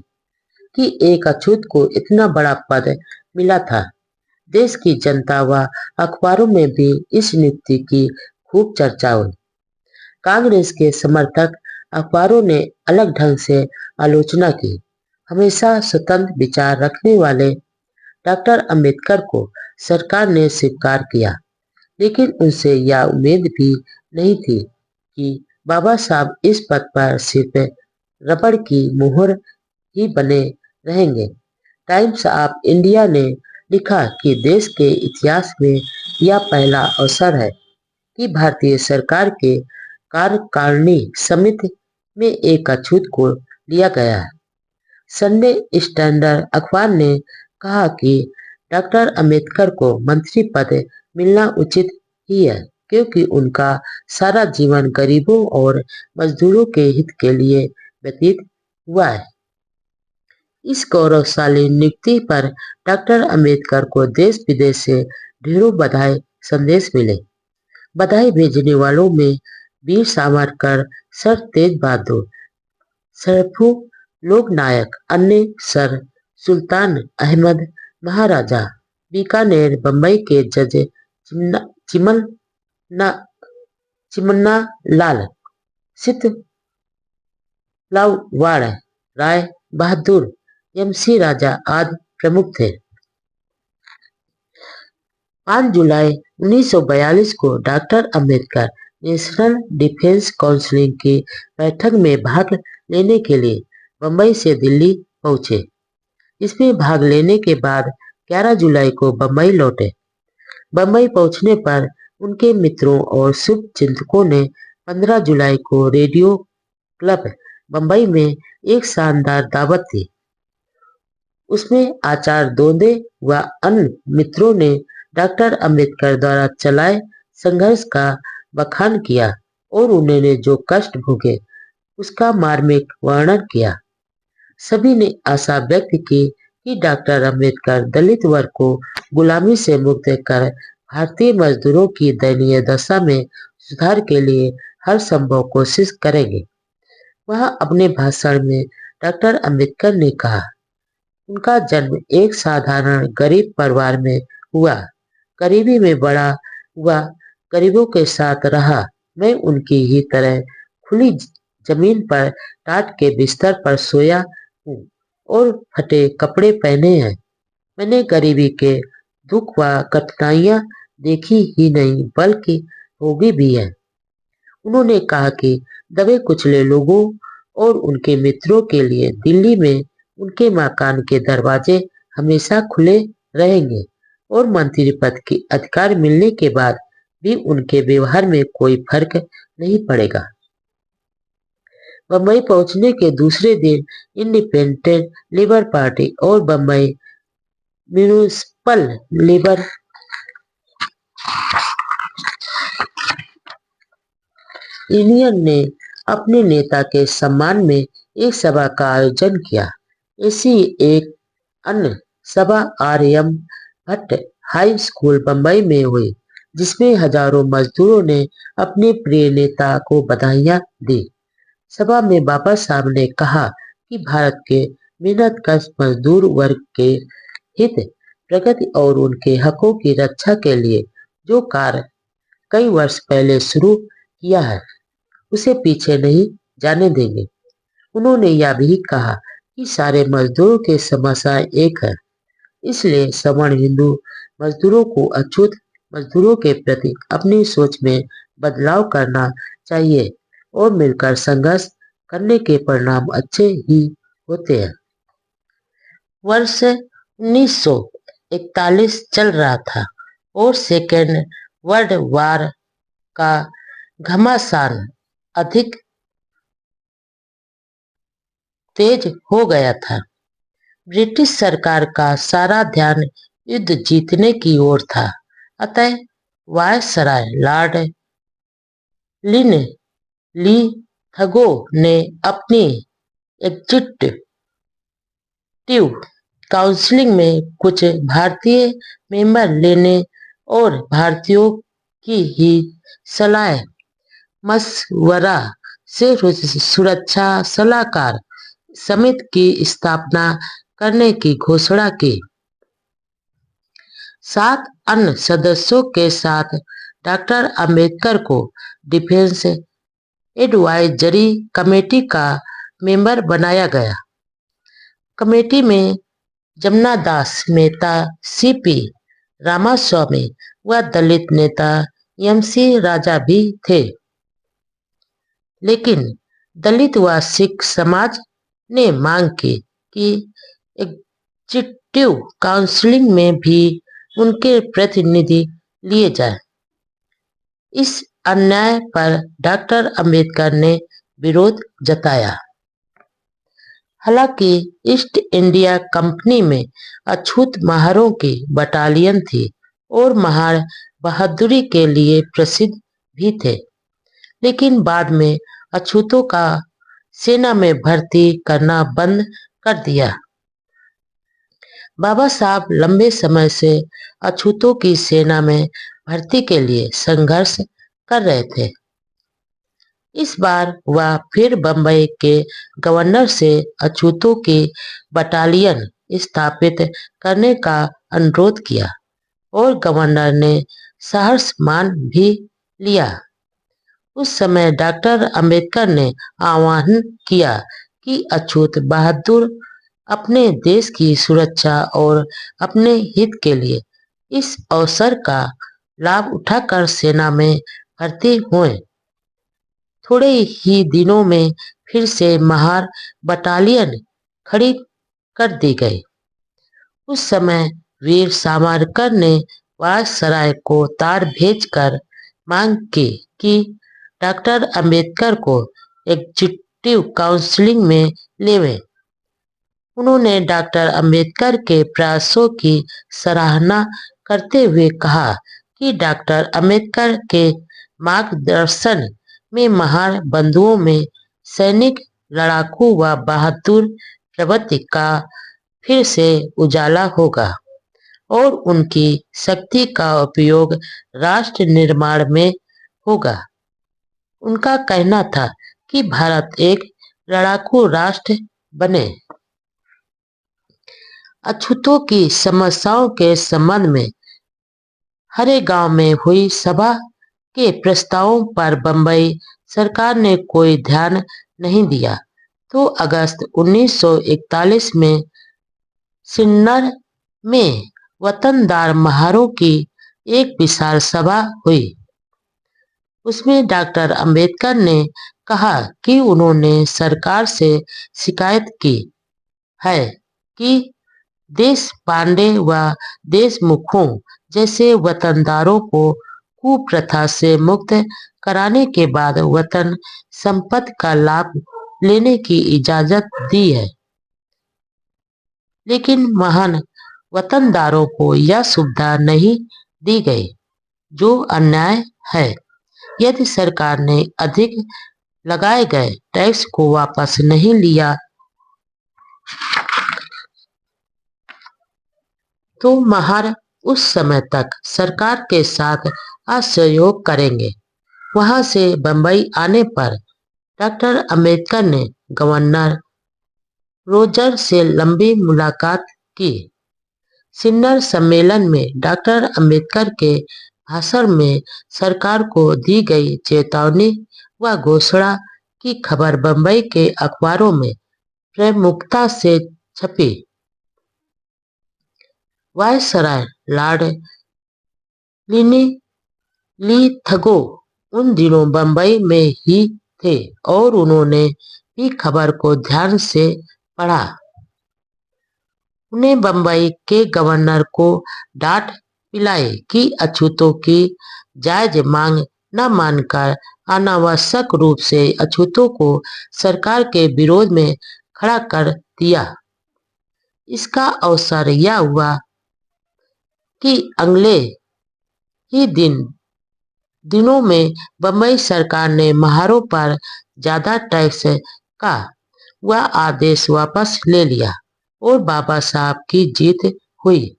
कि एक अछूत को इतना बड़ा पद मिला था। देश की जनता व अखबारों में भी इस नियुक्ति की खूब चर्चा हुई। कांग्रेस के समर्थक अखबारों ने अलग ढंग से आलोचना की। हमेशा स्वतंत्र विचार रखने वाले डॉक्टर अंबेडकर को सरकार ने स्वीकार किया, लेकिन उनसे यह उम्मीद भी नहीं थी कि बाबा साहब इस पद पर सिर्फ रबड़ की मुहर ही बने रहेंगे। टाइम्स ऑफ इंडिया ने लिखा कि देश के इतिहास में यह पहला अवसर है कि भारतीय सरकार के कार्यकारिणी समिति में एक अछूत को लिया गया है। संडे स्टैंडर्ड अखबार ने कहा कि डॉक्टर अंबेडकर को मंत्री पद मिलना उचित ही है, क्योंकि उनका सारा जीवन गरीबों और मजदूरों के हित के लिए व्यतीत हुआ है। इस गौरवशाली नियुक्ति पर डॉक्टर अंबेडकर को देश विदेश से ढेरों बधाई संदेश मिले। बधाई भेजने वालों में वीर सावरकर, सर तेज बहादुर, सरफू लोकनायक, अन्य सर सुल्तान अहमद, महाराजा बीकानेर, बंबई के जज चिमन्ना लाल, सितलावाड़ राय बहादुर, एमसी राजा आदि प्रमुख थे। 5 जुलाई 1942 को doctor Ambedkar national defence council की बैठक में भाग लेने के लिए बंबई से दिल्ली पहुंचे। इसमें भाग लेने के बाद 11 जुलाई को बंबई लौटे। बंबई पहुंचने पर उनके मित्रों और शुभ चिंतकों ने 15 जुलाई को रेडियो क्लब बंबई में एक शानदार दावत दी। उसमें आचार्य दोदे व अन्य मित्रों ने डॉक्टर अंबेडकर द्वारा चलाए संघर्ष का बखान किया और उन्होंने जो कष्ट भोगे उसका मार्मिक वर्णन किया। सभी ने आशा व्यक्त की कि डॉक्टर अंबेडकर दलित वर्ग को गुलामी से मुक्त कर भारतीय मजदूरों की दयनीय दशा में सुधार के लिए हर संभव कोशिश करेंगे। वह अपने भाषण में डॉक्टर अंबेडकर ने कहा, उनका जन्म एक साधारण गरीब परिवार में हुआ, गरीबी में बड़ा हुआ, गरीबों के साथ रहा। मैं उनकी ही तरह खुली जमीन पर टाट के बिस्तर पर सोया हूँ और फटे कपड़े पहने हैं। मैंने गरीबी के दुख व कठिनाइयां देखी ही नहीं बल्कि भोगी भी है। उन्होंने कहा कि दबे कुचले लोगों और उनके मित्रों के लिए दिल्ली में उनके मकान के दरवाजे हमेशा खुले रहेंगे और मंत्री पद के अधिकार मिलने के बाद भी उनके व्यवहार में कोई फर्क नहीं पड़ेगा। बम्बई पहुंचने के दूसरे दिन इंडिपेंडेंट लेबर पार्टी और बम्बई म्यूनिसिपल लेबर यूनियन ने अपने नेता के सम्मान में एक सभा का आयोजन किया। ऐसी एक अन्य सभा RM. Bhatt high school Bombay में हुई, जिसमें हजारों मजदूरों ने अपने प्रिय नेता को बधाइयां दी। सभा में बाबा साहब ने कहा कि भारत के मेहनतकश मजदूर वर्ग के हित, प्रगति और उनके हकों की रक्षा के लिए जो कार्य कई वर्ष पहले शुरू किया है, उसे पीछे नहीं जाने देंगे। उन्होंने यह भी कहा कि सारे मजदूरों की समस्या एक है, इसलिए सवर्ण हिंदू मजदूरों को अछूत मजदूरों के प्रति अपनी सोच में बदलाव करना चाहिए और मिलकर संघर्ष करने के परिणाम अच्छे ही होते हैं। वर्ष 1941 चल रहा था और सेकेंड वर्ल्ड वॉर का घमासान अधिक तेज हो गया था। ब्रिटिश सरकार का सारा ध्यान युद्ध जीतने की ओर था। अतः वायसराय लॉर्ड लिथगो ने अपनी एग्जीक्यूटिव काउंसिल में कुछ भारतीय मेंबर लेने और भारतीयों की ही सलाह मशवरा से सुरक्षा सलाहकार समिति की स्थापना करने की घोषणा की। 7 अन्य सदस्यों के साथ डॉक्टर अंबेडकर को डिफेंस एडवाइजरी कमेटी का मेंबर बनाया गया। कमेटी में जमनादास मेहता, सी.पी. रामास्वामी व दलित नेता एम.सी. राजा भी थे। लेकिन दलित व सिख समाज ने मांग की कि एग्जीक्यूटिव काउंसिल में भी उनके प्रतिनिधि लिए जाएं। इस अन्याय पर डॉक्टर अंबेडकर ने विरोध जताया। हालांकि ईस्ट इंडिया कंपनी में अछूत महारों की बटालियन थी और महार बहादुरी के लिए प्रसिद्ध भी थे, लेकिन बाद में अछूतों का सेना में भर्ती करना बंद कर दिया। बाबा साहब लंबे समय से अछूतों की सेना में भर्ती के लिए संघर्ष कर रहे थे। इस बार वह फिर बंबई के गवर्नर से अछूतों की बटालियन स्थापित करने का अनुरोध किया और गवर्नर ने सहर्ष मान भी लिया। उस समय डॉक्टर अंबेडकर ने आह्वान किया कि अछूत बहादुर अपने देश की सुरक्षा और अपने हित के लिए इस अवसर का लाभ उठाकर सेना में भर्ती हुए। थोड़े ही दिनों में फिर से महार बटालियन खड़ी कर दी गई। उस समय वीर सावरकर ने वायसराय को तार भेजकर मांग की कि डॉक्टर अंबेडकर को एग्जीक्यूटिव काउंसिल में लेवें। उन्होंने डॉक्टर अंबेडकर के प्रयासों की सराहना करते हुए कहा कि डॉक्टर अंबेडकर के मार्गदर्शन में महार बंधुओं में सैनिक, लड़ाकू व बहादुर प्रवृत्ति का फिर से उजाला होगा और उनकी शक्ति का उपयोग राष्ट्र निर्माण में होगा। उनका कहना था कि भारत एक लड़ाकू राष्ट्र बने। अछूतों की समस्याओं के संबंध में हरे गांव में हुई सभा के प्रस्तावों पर बंबई सरकार ने कोई ध्यान नहीं दिया तो अगस्त 1941 में सिन्नर में वतनदार महारों की एक विशाल सभा हुई। उसमें डॉक्टर अंबेडकर ने कहा कि उन्होंने सरकार से शिकायत की है कि देश पांडे व देशमुखों जैसे वतनदारों को कुप्रथा से मुक्त कराने के बाद वतन संपत्ति का लाभ लेने की इजाजत दी है, लेकिन महान वतनदारों को यह सुविधा नहीं दी गई, जो अन्याय है। यदि सरकार ने अधिक लगाए गए टैक्स को वापस नहीं लिया तो महार उस समय तक सरकार के साथ असहयोग करेंगे। वहां से बंबई आने पर डॉक्टर अंबेडकर ने गवर्नर रोजर से लंबी मुलाकात की। सिन्नर सम्मेलन में डॉक्टर अंबेडकर के भाषण में सरकार को दी गई चेतावनी व घोषणा की खबर बंबई के अखबारों में प्रमुखता से छपी। वायसराय लॉर्ड लिथगो उन दिनों बंबई में ही थे और उन्होंने भी खबर को ध्यान से पढ़ा। उन्हें बंबई के गवर्नर को डांट पिलाई कि अछूतों की जायज मांग न मानकर अनावश्यक रूप से अछूतों को सरकार के विरोध में खड़ा कर दिया। इसका अवसर यह हुआ कि अगले ही दिनों में बंबई सरकार ने महारों पर ज्यादा टैक्स का वह आदेश वापस ले लिया और बाबा साहब की जीत हुई।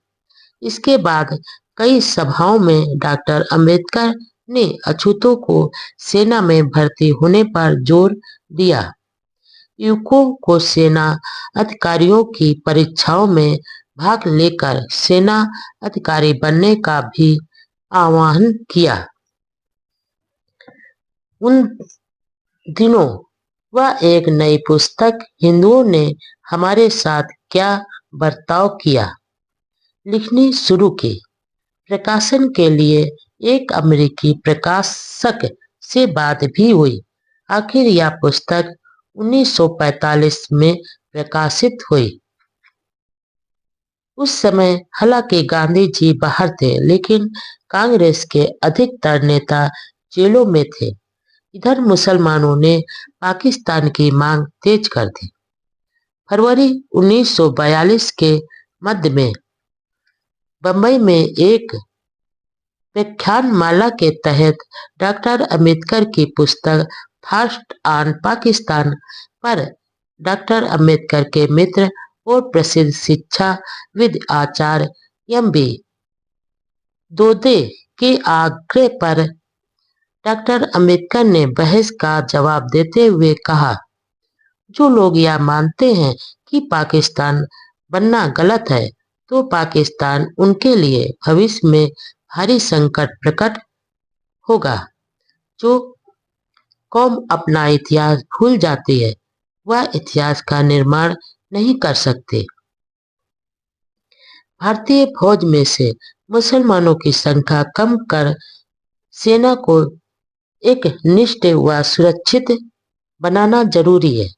इसके बाद कई सभाओं में डॉक्टर अंबेडकर ने अछूतों को सेना में भर्ती होने पर जोर दिया। युवकों को सेना अधिकारियों की परीक्षाओं में भाग लेकर सेना अधिकारी बनने का भी आह्वान किया। उन दिनों वह एक नई पुस्तक हिंदुओं ने हमारे साथ क्या बर्ताव किया लिखनी शुरू की। प्रकाशन के लिए एक अमेरिकी प्रकाशक से बात भी हुई। आखिर यह पुस्तक 1945 में प्रकाशित हुई। उस समय हालांकि गांधी जी बाहर थे, लेकिन कांग्रेस के अधिकतर नेता जेलों में थे। इधर मुसलमानों ने पाकिस्तान की मांग तेज कर दी। फरवरी 1942 के मध्य में बंबई में एक व्याख्यानमाला के तहत डॉक्टर अंबेडकर की पुस्तक फास्ट ऑन पाकिस्तान पर डॉक्टर अंबेडकर के मित्र और प्रसिद्ध शिक्षाविद आचार्य एम.बी. दोदे के आग्रह पर डॉक्टर अंबेडकर ने बहस का जवाब देते हुए कहा, जो लोग यह मानते हैं कि पाकिस्तान बनना गलत है, तो पाकिस्तान उनके लिए भविष्य में भारी संकट प्रकट होगा। जो कौम अपना इतिहास भूल जाती है, वह इतिहास का निर्माण नहीं कर सकते। भारतीय फौज में से मुसलमानों की संख्या कम कर सेना को एक निष्ठ व सुरक्षित बनाना जरूरी है।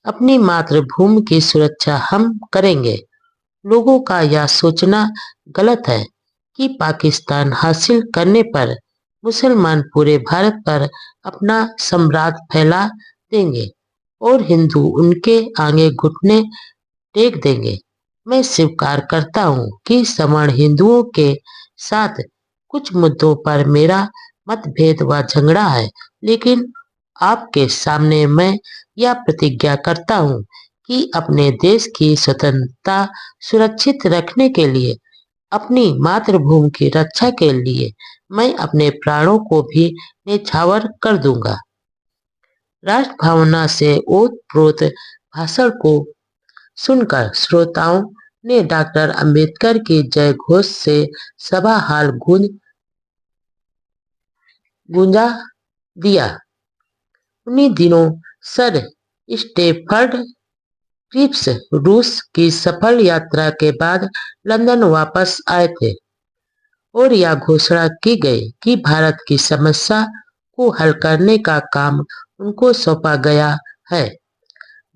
अपनी मातृभूमि की सुरक्षा हम करेंगे। लोगों का यह सोचना गलत है कि पाकिस्तान हासिल करने पर मुसलमान पूरे भारत पर अपना साम्राज्य फैला देंगे और हिंदू उनके आगे घुटने टेक देंगे। मैं स्वीकार करता हूँ कि सवर्ण हिंदुओं के साथ कुछ मुद्दों पर मेरा मतभेद व झगड़ा है, लेकिन आपके सामने मैं यह प्रतिज्ञा करता हूँ कि अपने देश की स्वतंत्रता सुरक्षित रखने के लिए, अपनी मातृभूमि की रक्षा के लिए मैं अपने प्राणों को भी न्यौछावर कर दूंगा। राष्ट्र भावना से ओतप्रोत भाषण को सुनकर श्रोताओं ने डॉक्टर अंबेडकर की जय घोष से सभा हाल गूंजा दिया। उन्हीं दिनों सर स्टेफर्ड क्रिप्स रूस की सफल यात्रा के बाद लंदन वापस आए थे और यह घोषणा की गई कि भारत की समस्या को हल करने का काम उनको सौंपा गया है।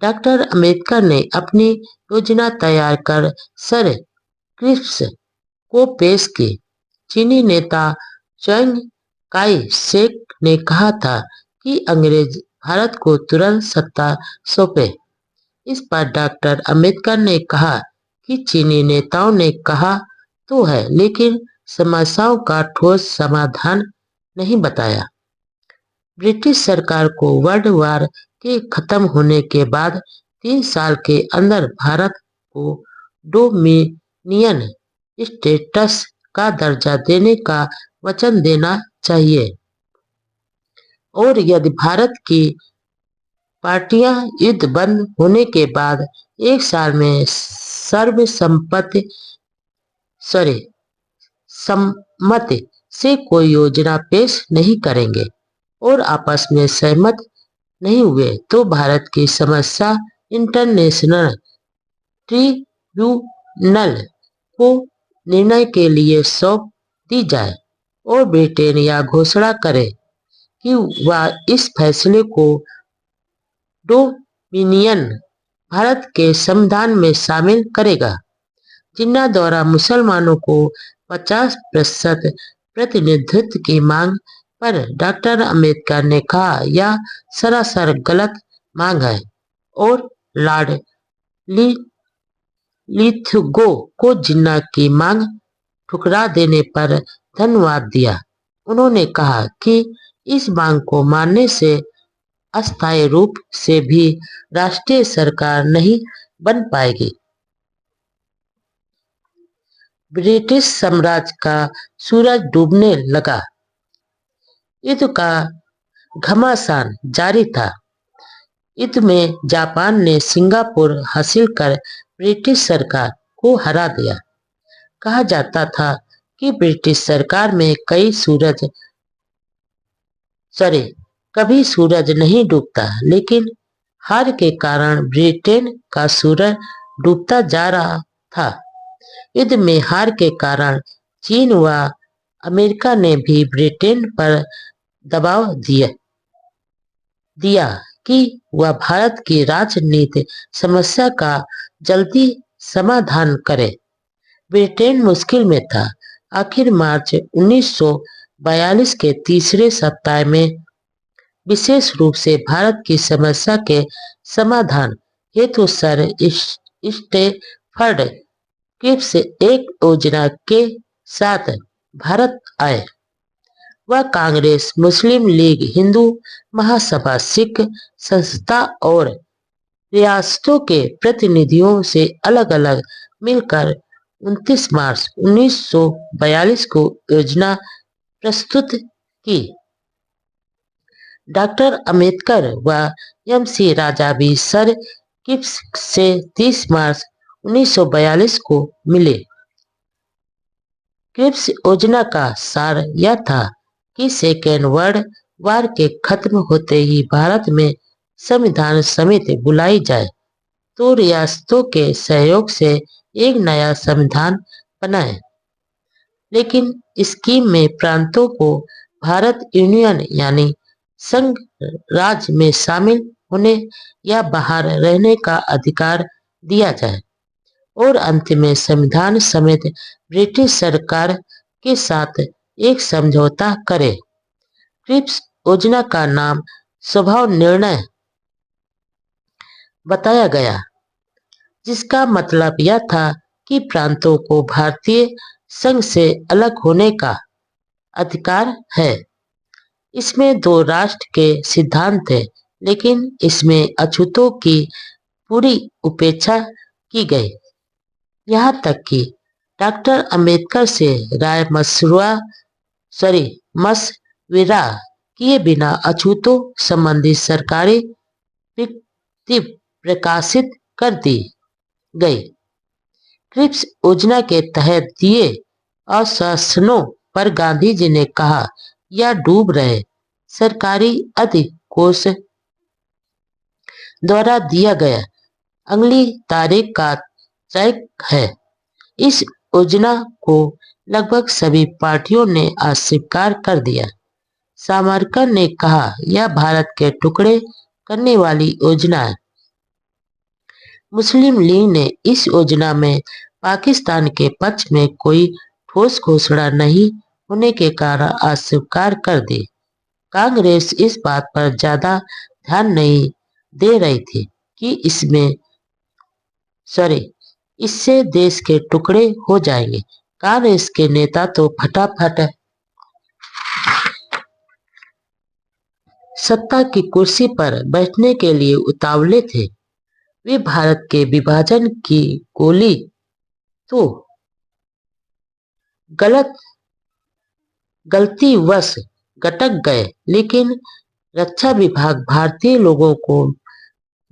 डॉक्टर अंबेडकर ने अपनी योजना तैयार कर सर क्रिप्स को पेश की। चीनी नेता च्यांग काई शेक ने कहा था कि अंग्रेज भारत को तुरंत सत्ता सौंपे। इस पर डॉक्टर अंबेडकर ने कहा कि चीनी नेताओं ने कहा तो है, लेकिन समस्याओं का ठोस समाधान नहीं बताया। ब्रिटिश सरकार को वर्ल्ड वार के खत्म होने के बाद 3 साल के अंदर भारत को डोमिनियन स्टेटस का दर्जा देने का वचन देना चाहिए और यदि भारत की पार्टियां युद्ध बंद होने के बाद 1 साल में सम्मति से कोई योजना पेश नहीं करेंगे और आपस में सहमत नहीं हुए तो भारत की समस्या इंटरनेशनल ट्रिब्यूनल को निर्णय के लिए सौंप दी जाए और ब्रिटेन यह घोषणा करे कि वह इस फैसले को डोमिनियन भारत के संविधान में शामिल करेगा। जिन्ना द्वारा मुसलमानों को 50% प्रतिनिधित्व की मांग पर डॉक्टर अंबेडकर ने कहा यह सरासर गलत मांग है और लॉर्ड लिथगो को जिन्ना की मांग ठुकरा देने पर धन्यवाद दिया। उन्होंने कहा कि इस मांग को मानने से अस्थायी रूप से भी राष्ट्रीय सरकार नहीं बन पाएगी। ब्रिटिश साम्राज्य का सूरज डूबने लगा। युद्ध का घमासान जारी था। युद्ध में जापान ने सिंगापुर हासिल कर ब्रिटिश सरकार को हरा दिया। कहा जाता था कि ब्रिटिश सरकार में कभी सूरज नहीं डूबता, लेकिन हार के कारण ब्रिटेन का सूरज डूबता जा रहा था। युद्ध में हार के कारण चीन व अमेरिका ने भी ब्रिटेन पर दबाव दिया कि वह भारत की राजनीतिक समस्या का जल्दी समाधान करे। ब्रिटेन मुश्किल में था। आखिर मार्च 1942 के तीसरे सप्ताह में विशेष रूप से भारत की समस्या के समाधान हेतु सर स्टेफर्ड क्रिप्स एक योजना के साथ भारत आए। वह कांग्रेस, मुस्लिम लीग, हिंदू महासभा, सिख संस्था और रियासतों के प्रतिनिधियों से अलग अलग मिलकर 29 मार्च 1942 को योजना प्रस्तुत की। डॉक्टर अंबेडकर व एम.सी. राजा भी सर क्रिप्स से 30 मार्च 1942 को मिले। क्रिप्स योजना का सार यह था कि सेकेंड वर्ल्ड वार के खत्म होते ही भारत में संविधान समिति बुलाई जाए तो रियासतों के सहयोग से एक नया संविधान बनाए। लेकिन स्कीम में प्रांतों को भारत यूनियन यानी संघ राज्य में शामिल होने या बाहर रहने का अधिकार दिया जाए और अंत में संविधान समिति ब्रिटिश सरकार के साथ एक समझौता करे। क्रिप्स योजना का नाम स्वभाव निर्णय बताया गया, जिसका मतलब यह था कि प्रांतों को भारतीय संघ से अलग होने का अधिकार है। इसमें 2 राष्ट्र के सिद्धांत थे, लेकिन इसमें अछूतों की पूरी उपेक्षा की गई। यहाँ तक कि डॉक्टर अंबेडकर से राय मशविरा किए बिना अछूतों संबंधी सरकारी विज्ञप्ति प्रकाशित कर दी गई। क्रिप्स योजना के तहत दिए आश्वासनों पर गांधी जी ने कहा यह डूब रहे सरकारी अधिकोष द्वारा दिया गया अगली तारीख का तय है। इस योजना को लगभग सभी पार्टियों ने अस्वीकार कर दिया। सावरकर ने कहा, यह भारत के टुकड़े करने वाली योजना है। मुस्लिम लीग ने इस योजना में पाकिस्तान के पक्ष में कोई ठोस घोषणा नहीं होने के कारण अस्वीकार कर दी। कांग्रेस इस बात पर ज्यादा ध्यान नहीं दे रही थी कि इससे देश के टुकड़े हो जाएंगे। कांग्रेस के नेता तो फटाफट सत्ता की कुर्सी पर बैठने के लिए उतावले थे। वे भारत के विभाजन की गोली तो गलतीवश गटक गए, लेकिन रक्षा विभाग भारतीय लोगों को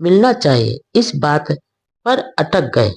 मिलना चाहिए इस बात पर अटक गए।